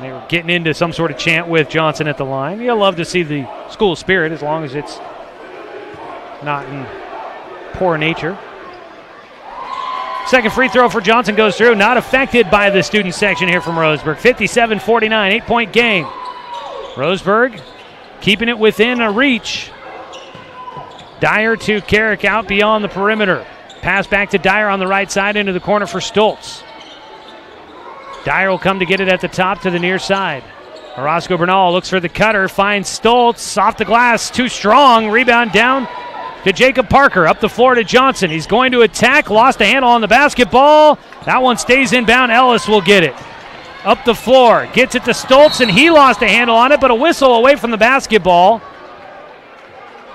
They were getting into some sort of chant with Johnson at the line. You'll love to see the school spirit as long as it's not in poor nature. Second free throw for Johnson goes through. Not affected by the student section here from Roseburg. 57-49, 8-point game. Roseburg keeping it within a reach. Dyer to Carrick out beyond the perimeter. Pass back to Dyer on the right side into the corner for Stoltz. Dyer will come to get it at the top to the near side. Orozco Bernal looks for the cutter, finds Stoltz off the glass, too strong. Rebound down to Jacob Parker. Up the floor to Johnson. He's going to attack, lost a handle on the basketball. That one stays inbound. Ellis will get it. Up the floor, gets it to Stoltz, and he lost a handle on it, but a whistle away from the basketball.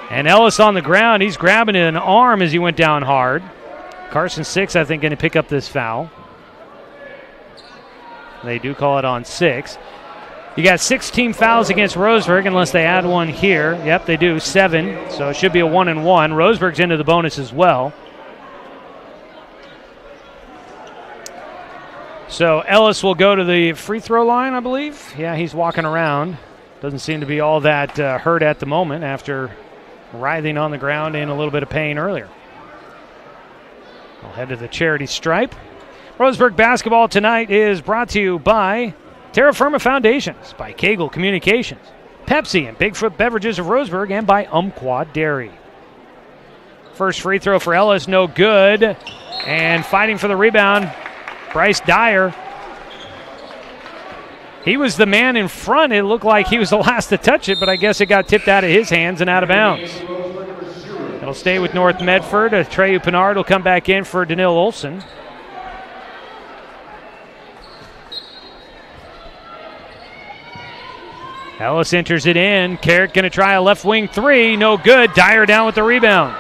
And Ellis on the ground. He's grabbing an arm as he went down hard. Carson Six, I think, going to pick up this foul. They do call it on Six. You got 6 team fouls against Roseburg unless they add one here. Yep, they do, 7. So it should be a 1-and-1. Roseburg's into the bonus as well. So Ellis will go to the free throw line, I believe. Yeah, he's walking around. Doesn't seem to be all that hurt at the moment after writhing on the ground in a little bit of pain earlier. We'll head to the charity stripe. Roseburg basketball tonight is brought to you by Terra Firma Foundations, by Kegel Communications, Pepsi and Bigfoot Beverages of Roseburg, and by Umpqua Dairy. First free throw for Ellis, no good. And fighting for the rebound, Bryce Dyer. He was the man in front. It looked like he was the last to touch it, but I guess it got tipped out of his hands and out of bounds. It'll stay with North Medford. Treyu Pinard will come back in for Danil Olson. Ellis enters it in. Carrick going to try a left wing three. No good. Dyer down with the rebound.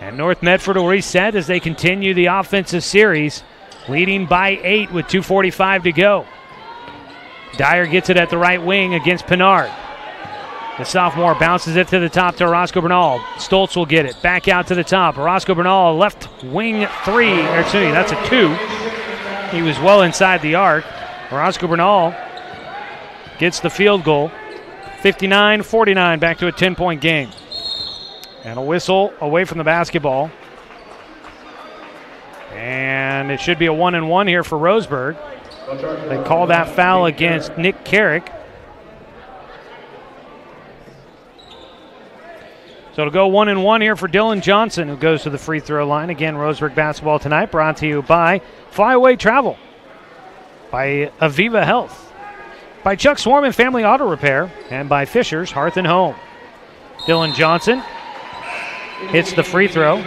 And North Medford will reset as they continue the offensive series, leading by 8 with 2:45 to go. Dyer gets it at the right wing against Pinard. The sophomore bounces it to the top to Orozco Bernal. Stoltz will get it. Back out to the top. Orozco Bernal, left wing three. Excuse me, that's a 2. He was well inside the arc. Orozco Bernal gets the field goal. 59-49, back to a 10-point game. And a whistle away from the basketball. And it should be a 1-and-1 here for Roseburg. They call that foul against Nick Carrick. So it'll go 1-and-1 here for Dylan Johnson, who goes to the free throw line. Again, Roseburg basketball tonight brought to you by Flyaway Travel, by Aviva Health, by Chuck Swarm and Family Auto Repair, and by Fisher's Hearth and Home. Dylan Johnson hits the free throw.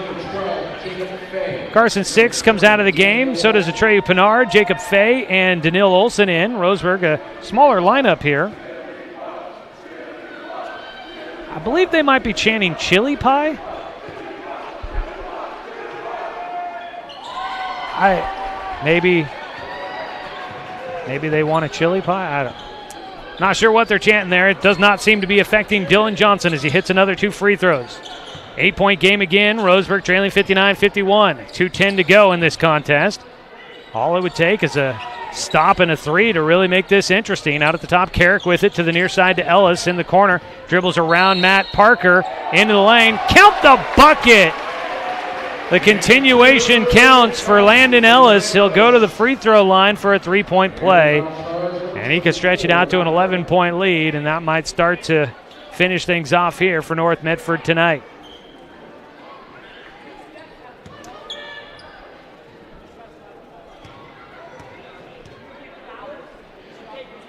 Carson Six comes out of the game. So does Atreyu Pinard, Jacob Fay, and Danil Olson in. Roseburg, a smaller lineup here. I believe they might be chanting chili pie. Maybe they want a chili pie. I don't. Not sure what they're chanting there. It does not seem to be affecting Dylan Johnson as he hits another 2 free throws. 8-point game again. Roseburg trailing 59-51. 2:10 to go in this contest. All it would take is a stop and a 3 to really make this interesting. Out at the top, Carrick with it to the near side to Ellis in the corner. Dribbles around Matt Parker into the lane. Count the bucket! The continuation counts for Landon Ellis. He'll go to the free throw line for a 3-point play. And he could stretch it out to an 11-point lead, and that might start to finish things off here for North Medford tonight.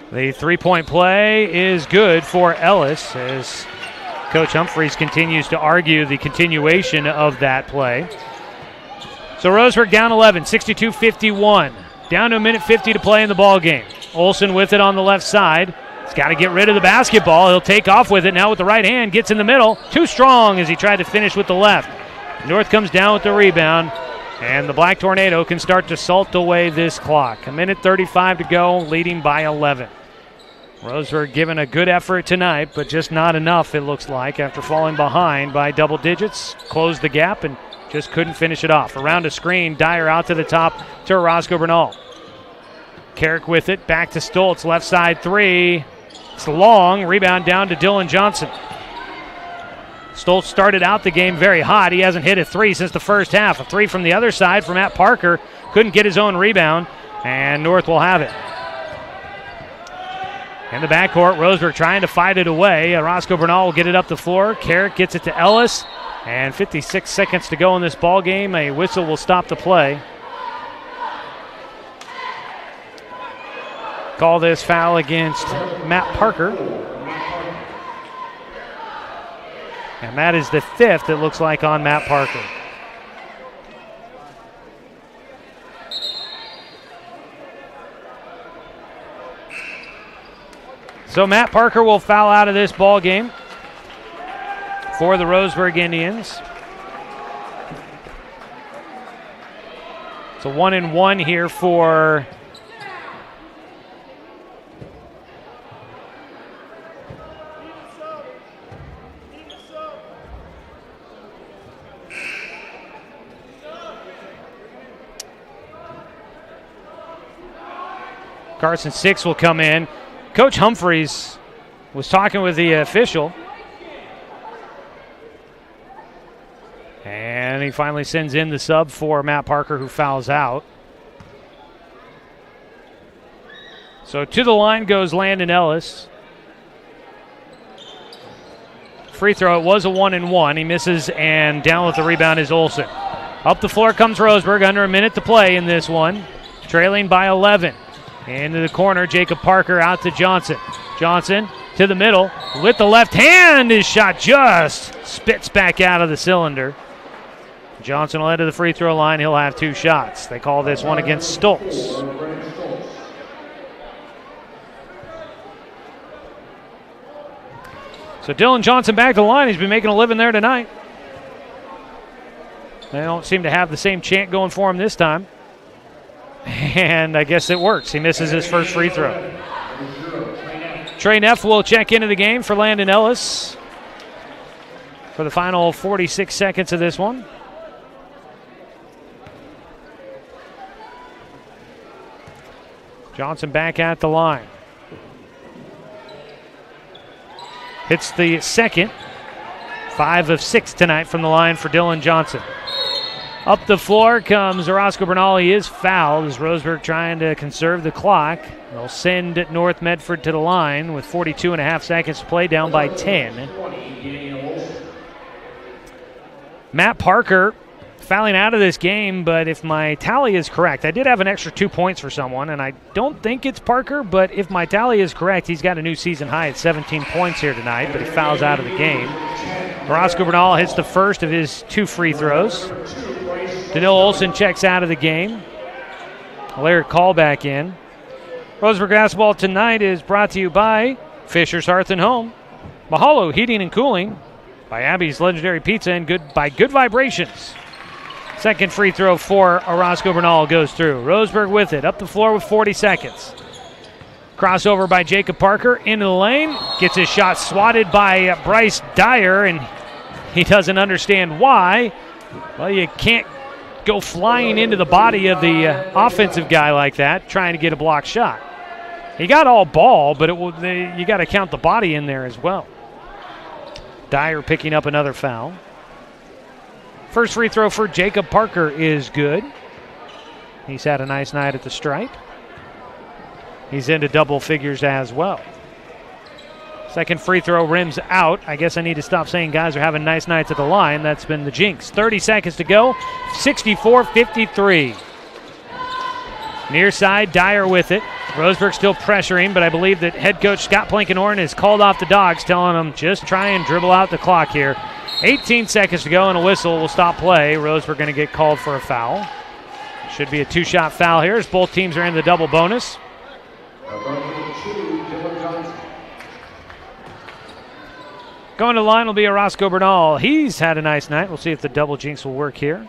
The 3-point play is good for Ellis as Coach Humphreys continues to argue the continuation of that play. So Roseburg down 11, 62-51. Down to a minute 50 to play in the ball game. Olson with it on the left side. He's got to get rid of the basketball. He'll take off with it now with the right hand. Gets in the middle. Too strong as he tried to finish with the left. North comes down with the rebound. And the Black Tornado can start to salt away this clock. A minute 35 to go, leading by 11. Roseburg giving a good effort tonight, but just not enough, it looks like, after falling behind by double digits. Closed the gap and just couldn't finish it off. Around a screen, Dyer out to the top to Orozco Bernal. Carrick with it, back to Stoltz, left side 3. It's long, rebound down to Dylan Johnson. Stoltz started out the game very hot. He hasn't hit a three since the first half. A three from the other side for Matt Parker. Couldn't get his own rebound, and North will have it. In the backcourt, Roseburg trying to fight it away. Roscoe Bernal will get it up the floor. Carrick gets it to Ellis, and 56 seconds to go in this ball game. A whistle will stop the play. Call this foul against Matt Parker. And that is the fifth, it looks like, on Matt Parker. So Matt Parker will foul out of this ball game for the Roseburg Indians. It's a 1-and-1 here for Carson Six will come in. Coach Humphreys was talking with the official. And he finally sends in the sub for Matt Parker, who fouls out. So to the line goes Landon Ellis. Free throw, it was a 1-and-1. He misses, and down with the rebound is Olsen. Up the floor comes Roseburg, under a minute to play in this one. Trailing by 11. Into the corner, Jacob Parker out to Johnson. Johnson to the middle with the left hand. His shot just spits back out of the cylinder. Johnson will head to the free throw line. He'll have two shots. They call this one against Stoltz. So Dylan Johnson back to the line. He's been making a living there tonight. They don't seem to have the same chant going for him this time. And I guess it works. He misses his first free throw. Trey Neff will check into the game for Landon Ellis for the final 46 seconds of this one. Johnson back at the line. Hits the second. 5 of 6 tonight from the line for Dylan Johnson. Up the floor comes Roscoe Bernal. He is fouled as Roseburg trying to conserve the clock. They'll send North Medford to the line with 42.5 seconds to play, down by 10. Matt Parker fouling out of this game, but if my tally is correct, I did have an extra 2 points for someone, and I don't think it's Parker, but if my tally is correct, he's got a new season high at 17 points here tonight, but he fouls out of the game. Roscoe Bernal hits the first of his 2 free throws. Danil Olsen checks out of the game. Larry Call back in. Roseburg basketball tonight is brought to you by Fisher's Hearth and Home, Mahalo Heating and Cooling, by Abby's Legendary Pizza, and Good Vibrations. Second free throw for Roscoe Bernal goes through. Roseburg with it, up the floor with 40 seconds. Crossover by Jacob Parker into the lane. Gets his shot swatted by Bryce Dyer, and he doesn't understand why. Well, you can't go flying into the body of the offensive guy like that, trying to get a block shot. He got all ball, but you got to count the body in there as well. Dyer picking up another foul. First free throw for Jacob Parker is good. He's had a nice night at the stripe. He's into double figures as well. Second free throw rims out. I guess I need to stop saying guys are having nice nights at the line. That's been the jinx. 30 seconds to go. 64-53. Near side, Dyer with it. Roseburg still pressuring, but I believe that head coach Scott Blankenhorn has called off the Dogs, telling them just try and dribble out the clock here. 18 seconds to go, and a whistle will stop play. Roseburg going to get called for a foul. Should be a 2-shot foul here as both teams are in the double bonus. Going to the line will be a Roscoe Bernal. He's had a nice night. We'll see if the double jinx will work here.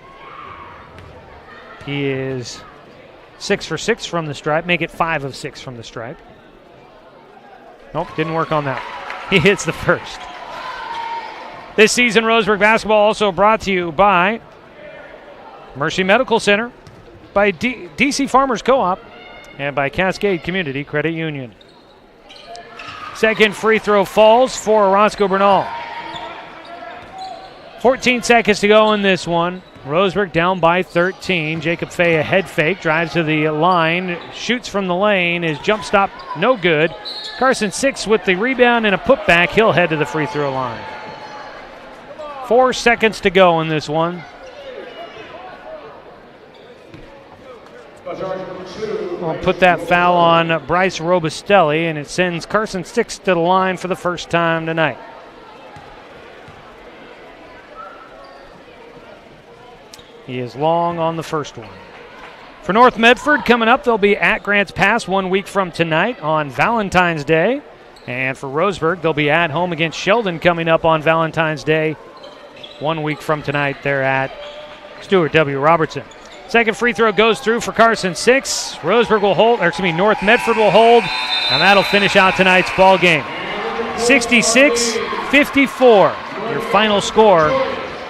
He is 6 for 6 from the stripe. Make it 5 of 6 from the stripe. Nope, didn't work on that. He hits the first. This season, Roseburg basketball also brought to you by Mercy Medical Center, by DC Farmers Co-op, and by Cascade Community Credit Union. Second free throw falls for Roscoe Bernal. 14 seconds to go in this one. Roseburg down by 13. Jacob Fay a head fake, drives to the line, shoots from the lane. His jump stop no good. Carson Six with the rebound and a putback. He'll head to the free throw line. 4 seconds to go in this one. We'll put that foul on Bryce Robustelli, and it sends Carson Six to the line for the first time tonight. He is long on the first one. For North Medford, coming up, they'll be at Grants Pass 1 week from tonight on Valentine's Day. And for Roseburg, they'll be at home against Sheldon coming up on Valentine's Day 1 week from tonight. They're at Stuart W. Robertson. Second free throw goes through for Carson Six. Roseburg will hold, North Medford will hold, and that'll finish out tonight's ball game. 66-54, your final score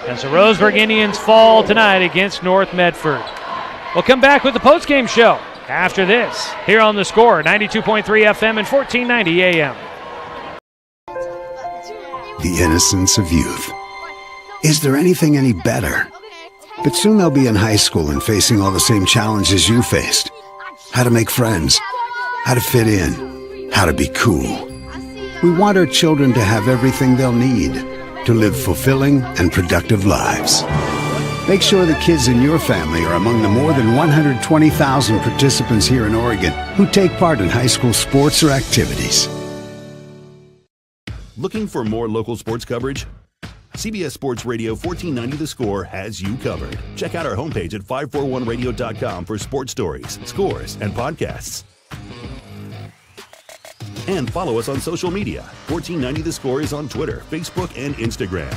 as the Roseburg Indians fall tonight against North Medford. We'll come back with the postgame show after this here on The Score, 92.3 FM and 1490 AM. The innocence of youth. Is there anything any better? But soon they'll be in high school and facing all the same challenges you faced. How to make friends, how to fit in, how to be cool. We want our children to have everything they'll need to live fulfilling and productive lives. Make sure the kids in your family are among the more than 120,000 participants here in Oregon who take part in high school sports or activities. Looking for more local sports coverage? CBS Sports Radio 1490 The Score has you covered. Check out our homepage at 541radio.com for sports stories, scores, and podcasts. And follow us on social media. 1490 The Score is on Twitter, Facebook, and Instagram.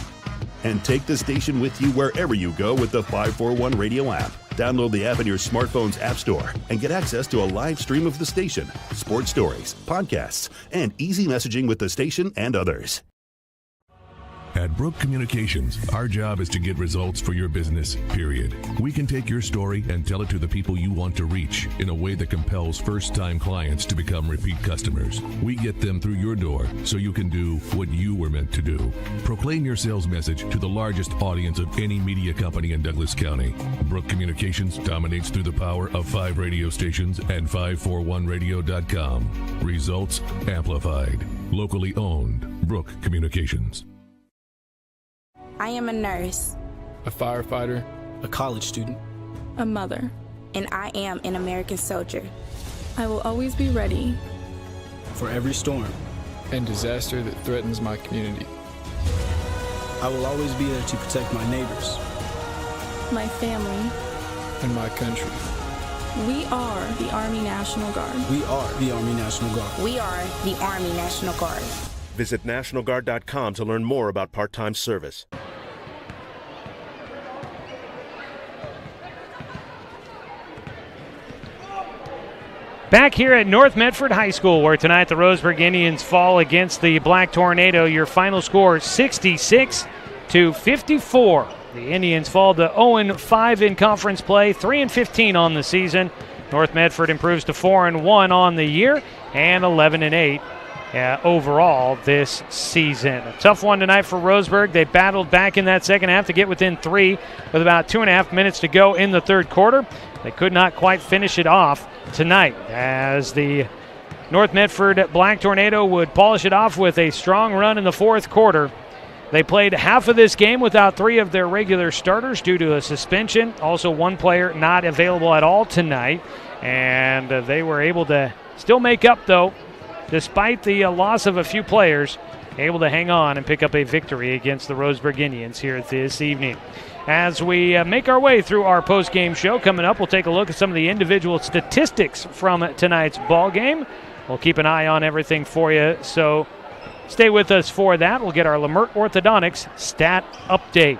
And take the station with you wherever you go with the 541 Radio app. Download the app in your smartphone's app store and get access to a live stream of the station, sports stories, podcasts, and easy messaging with the station and others. At Brooke Communications, our job is to get results for your business, period. We can take your story and tell it to the people you want to reach in a way that compels first-time clients to become repeat customers. We get them through your door so you can do what you were meant to do. Proclaim your sales message to the largest audience of any media company in Douglas County. Brooke Communications dominates through the power of 5 radio stations and 541radio.com. Results amplified. Locally owned. Brooke Communications. I am a nurse, a firefighter, a college student, a mother, and I am an American soldier. I will always be ready for every storm and disaster that threatens my community. I will always be there to protect my neighbors, my family, and my country. We are the Army National Guard. We are the Army National Guard. We are the Army National Guard. Visit nationalguard.com to learn more about part-time service. Back here at North Medford High School, where tonight the Roseburg Indians fall against the Black Tornado. Your final score, 66-54. The Indians fall to 0-5 in conference play, 3-15 on the season. North Medford improves to 4-1 on the year and 11-8 overall this season. A tough one tonight for Roseburg. They battled back in that second half to get within 3 with about 2.5 minutes to go in the third quarter. They could not quite finish it off tonight as the North Medford Black Tornado would polish it off with a strong run in the fourth quarter. They played half of this game without 3 of their regular starters due to a suspension. Also, 1 player not available at all tonight. And they were able to still make up, though, despite the loss of a few players, able to hang on and pick up a victory against the Roseburg Indians here this evening. As we make our way through our post-game show, coming up, we'll take a look at some of the individual statistics from tonight's ball game. We'll keep an eye on everything for you, so stay with us for that. We'll get our Lamert Orthodontics stat update.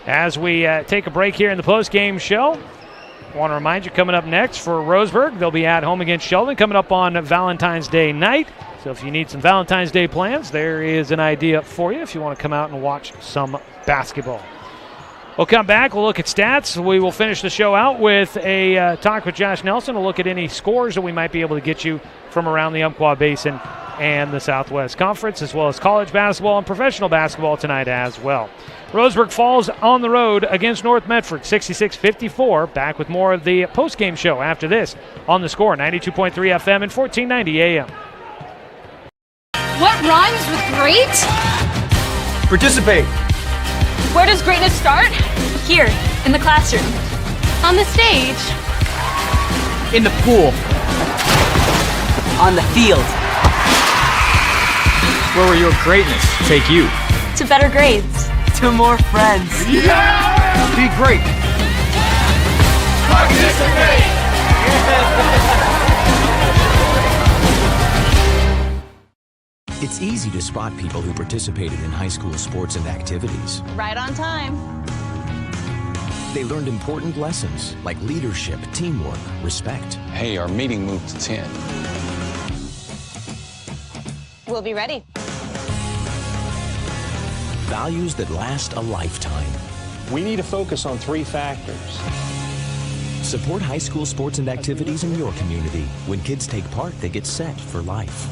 As we take a break here in the post-game show, I want to remind you, coming up next for Roseburg, they'll be at home against Sheldon coming up on Valentine's Day night. So if you need some Valentine's Day plans, there is an idea for you if you want to come out and watch some basketball. We'll come back. We'll look at stats. We will finish the show out with a talk with Josh Nelson. We'll look at any scores that we might be able to get you from around the Umpqua Basin and the Southwest Conference, as well as college basketball and professional basketball tonight as well. Roseburg falls on the road against North Medford, 66-54. Back with more of the postgame show after this on The Score, 92.3 FM and 1490 AM. What rhymes with great? Participate. Where does greatness start? Here, in the classroom. On the stage. In the pool. On the field. Where will your greatness take you? To better grades. To more friends. Yeah! Be great. Participate. It's easy to spot people who participated in high school sports and activities. Right on time. They learned important lessons like leadership, teamwork, respect. Hey, our meeting moved to 10. We'll be ready. Values that last a lifetime. We need to focus on 3 factors. Support high school sports and activities in your community. When kids take part, they get set for life.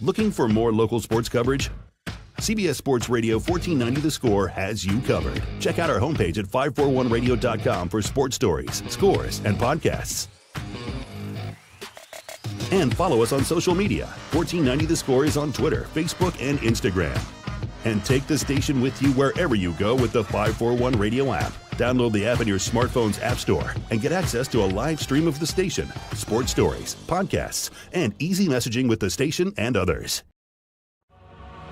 Looking for more local sports coverage? CBS Sports Radio 1490 The Score has you covered. Check out our homepage at 541radio.com for sports stories, scores, and podcasts. And follow us on social media. 1490 The Score is on Twitter, Facebook, and Instagram. And take the station with you wherever you go with the 541 Radio app. Download the app in your smartphone's app store and get access to a live stream of the station, sports stories, podcasts, and easy messaging with the station and others.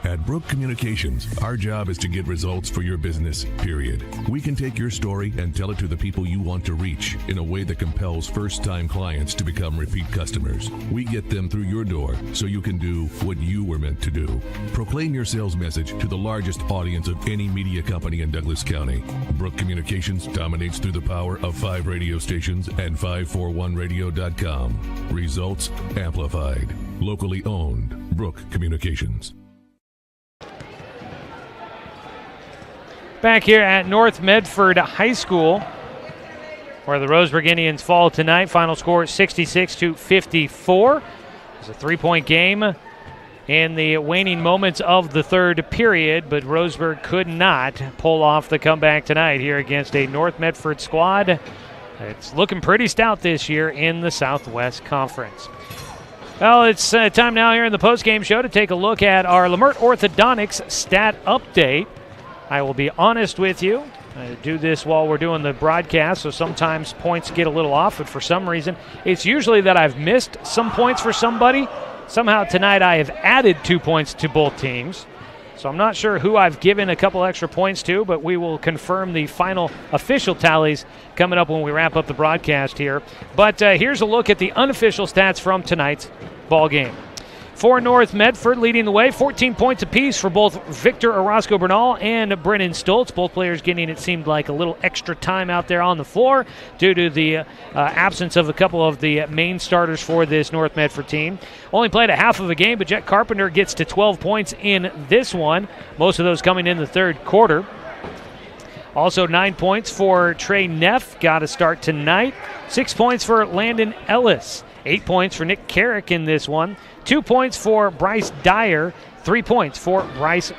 At Brook Communications, our job is to get results for your business, period. We can take your story and tell it to the people you want to reach in a way that compels first-time clients to become repeat customers. We get them through your door so you can do what you were meant to do. Proclaim your sales message to the largest audience of any media company in Douglas County. Brook Communications dominates through the power of 5 radio stations and 541radio.com. Results amplified. Locally owned. Brook Communications. Back here at North Medford High School, where the Roseburg Indians fall tonight. Final score 66-54. It's a 3-point game in the waning moments of the third period, but Roseburg could not pull off the comeback tonight here against a North Medford squad. It's looking pretty stout this year in the Southwest Conference. Well, it's time now here in the postgame show to take a look at our Lamert Orthodontics stat update. I will be honest with you. I do this while we're doing the broadcast, so sometimes points get a little off, but for some reason, it's usually that I've missed some points for somebody. Somehow tonight I have added 2 points to both teams. So I'm not sure who I've given a couple extra points to, but we will confirm the final official tallies coming up when we wrap up the broadcast here. But here's a look at the unofficial stats from tonight's ball game. For North Medford, leading the way, 14 points apiece for both Victor Orozco Bernal and Brennan Stoltz. Both players getting, it seemed like, a little extra time out there on the floor due to the absence of a couple of the main starters for this North Medford team. Only played a half of a game, but Jet Carpenter gets to 12 points in this one, most of those coming in the third quarter. Also 9 points for Trey Neff, got a start tonight. 6 points for Landon Ellis. 8 points for Nick Carrick in this one. 2 points for Bryce Dyer. 3 points for Bryce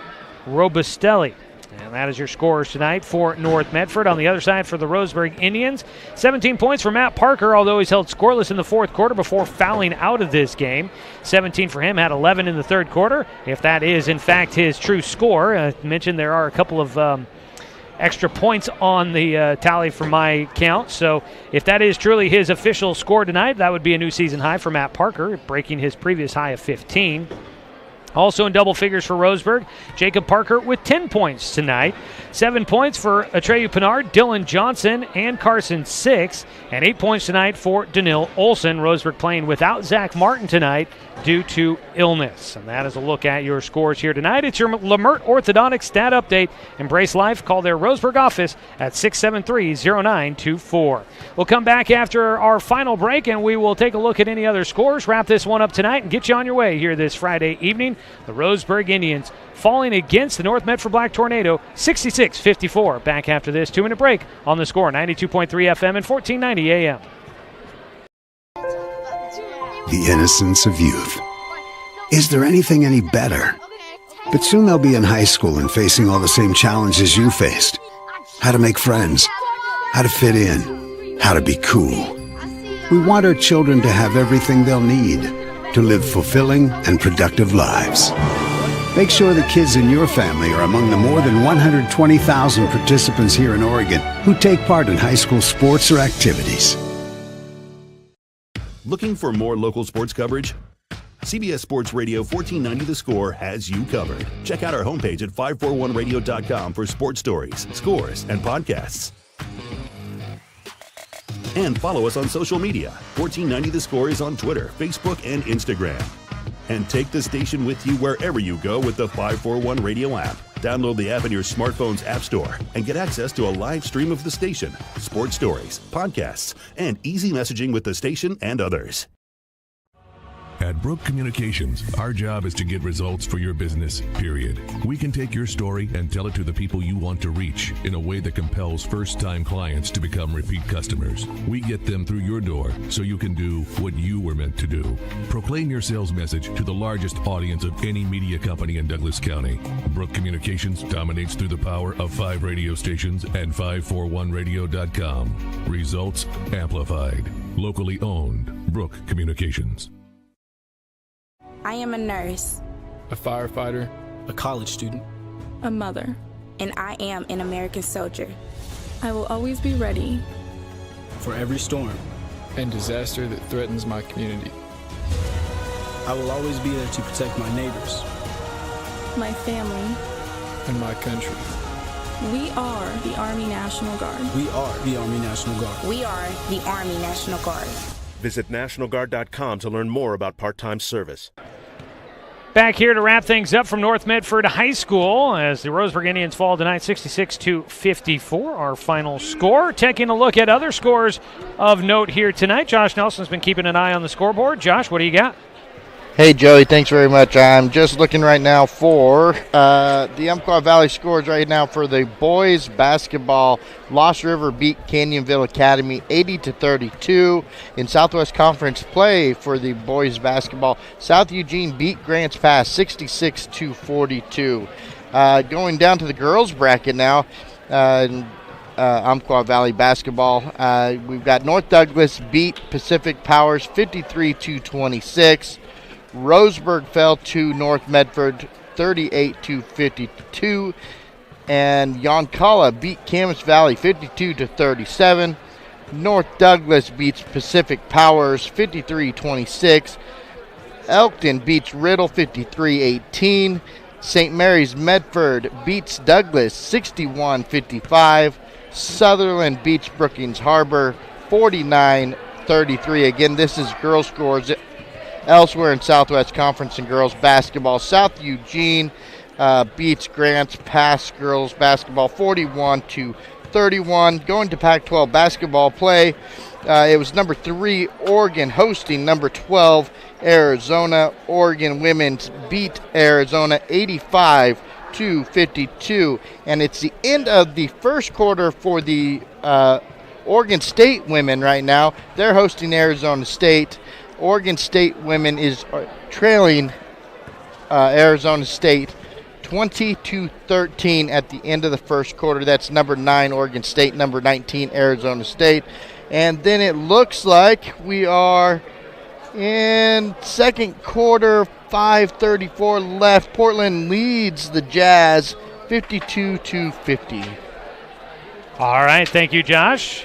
Robustelli. And that is your scorers tonight for North Medford. On the other side for the Roseburg Indians, 17 points for Matt Parker, although he's held scoreless in the fourth quarter before fouling out of this game. 17 for him, had 11 in the third quarter. If that is, in fact, his true score. I mentioned there are a couple of extra points on the tally for my count. So if that is truly his official score tonight, that would be a new season high for Matt Parker, breaking his previous high of 15. Also in double figures for Roseburg, Jacob Parker with 10 points tonight. 7 points for Atreyu Pinard, Dylan Johnson, and Carson 6. And 8 points tonight for Danil Olson. Roseburg playing without Zach Martin tonight due to illness. And that is a look at your scores here tonight. It's your Lamert Orthodontics stat update. Embrace life. Call their Roseburg office at 673-0924. We'll come back after our final break, and we will take a look at any other scores, wrap this one up tonight, and get you on your way here this Friday evening. The Roseburg Indians falling against the North Medford Black Tornado, 66-54. Back after this 2-minute break on The Score, 92.3 FM and 1490 AM. the innocence of youth. Is there anything any better? But soon they'll be in high school and facing all the same challenges you faced. How to make friends, how to fit in, how to be cool. We want our children to have everything they'll need to live fulfilling and productive lives. Make sure the kids in your family are among the more than 120,000 participants here in Oregon who take part in high school sports or activities. Looking for more local sports coverage? CBS Sports Radio 1490 The Score has you covered. Check out our homepage at 541radio.com for sports stories, scores, and podcasts. And follow us on social media. 1490 The Score is on Twitter, Facebook, and Instagram. And take the station with you wherever you go with the 541 Radio app. Download the app in your smartphone's app store and get access to a live stream of the station, sports stories, podcasts, and easy messaging with the station and others. At Brook Communications, our job is to get results for your business, period. We can take your story and tell it to the people you want to reach in a way that compels first-time clients to become repeat customers. We get them through your door so you can do what you were meant to do. Proclaim your sales message to the largest audience of any media company in Douglas County. Brook Communications dominates through the power of 5 radio stations and 541radio.com. Results amplified. Locally owned. Brook Communications. I am a nurse, a firefighter, a college student, a mother, and I am an American soldier. I will always be ready for every storm and disaster that threatens my community. I will always be there to protect my neighbors, my family, and my country. We are the Army National Guard. We are the Army National Guard. We are the Army National Guard. Visit nationalguard.com to learn more about part-time service. Back here to wrap things up from North Medford High School as the Roseburg Indians fall tonight 66-54, our final score. Taking a look at other scores of note here tonight. Josh Nelson's been keeping an eye on the scoreboard. Josh, what do you got? Hey, Joey, thanks very much. I'm just looking right now for the Umpqua Valley scores right now for the boys basketball. Lost River beat Canyonville Academy 80-32. In Southwest Conference play for the boys basketball, South Eugene beat Grants Pass 66-42. Going down to the girls bracket now, Umpqua Valley basketball, we've got North Douglas beat Pacific Powers 53-26. Roseburg fell to North Medford 38-52, and Yoncalla beat Camas Valley 52-37. North Douglas beats Pacific Powers 53-26. Elkton beats Riddle 53-18. St. Mary's Medford beats Douglas 61-55. Sutherland beats Brookings Harbor 49-33. Again, this is girls scores. Elsewhere in Southwest Conference in girls basketball, South Eugene beats Grants Pass girls basketball 41-31. Going to Pac-12 basketball play, it was number 3 Oregon hosting number 12 Arizona. Oregon women's beat Arizona 85-52, and it's the end of the first quarter for the Oregon State women right now. They're hosting Arizona State. Oregon State women is trailing Arizona State 20-13 at the end of the first quarter. That's number 9 Oregon State, number 19 Arizona State. And then it looks like we are in second quarter, 5:34 left. Portland leads the Jazz 52-50. All right, thank you, Josh.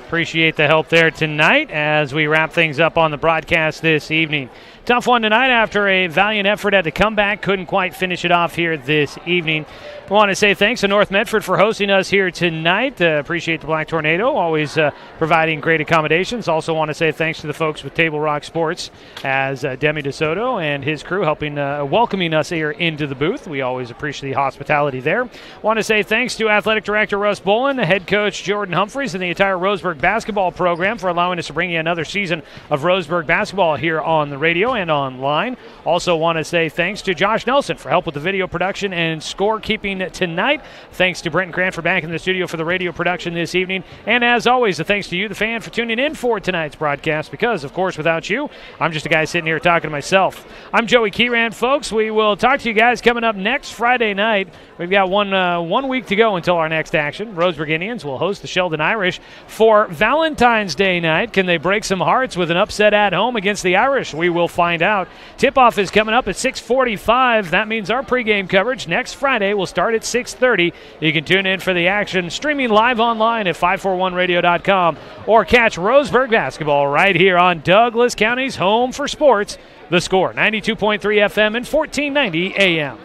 Appreciate the help there tonight as we wrap things up on the broadcast this evening. Tough one tonight after a valiant effort at the comeback. Couldn't quite finish it off here this evening. I want to say thanks to North Medford for hosting us here tonight. Appreciate the Black Tornado, always providing great accommodations. Also want to say thanks to the folks with Table Rock Sports as Demi DeSoto and his crew helping welcoming us here into the booth. We always appreciate the hospitality there. Want to say thanks to Athletic Director Russ Bolin, head coach Jordan Humphreys, and the entire Roseburg basketball program for allowing us to bring you another season of Roseburg basketball here on the radio and online. Also want to say thanks to Josh Nelson for help with the video production and scorekeeping watching tonight. Thanks to Brent and Grant for back in the studio for the radio production this evening. And as always, a thanks to you, the fan, for tuning in for tonight's broadcast because, of course, without you, I'm just a guy sitting here talking to myself. I'm Joey Kieran, folks. We will talk to you guys coming up next Friday night. We've got one week to go until our next action. Roseburg Indians will host the Sheldon Irish for Valentine's Day night. Can they break some hearts with an upset at home against the Irish? We will find out. Tip-off is coming up at 6:45. That means our pregame coverage next Friday will start at 6:30. You can tune in for the action streaming live online at 541radio.com or catch Roseburg basketball right here on Douglas County's home for sports. The Score, 92.3 FM and 1490 AM.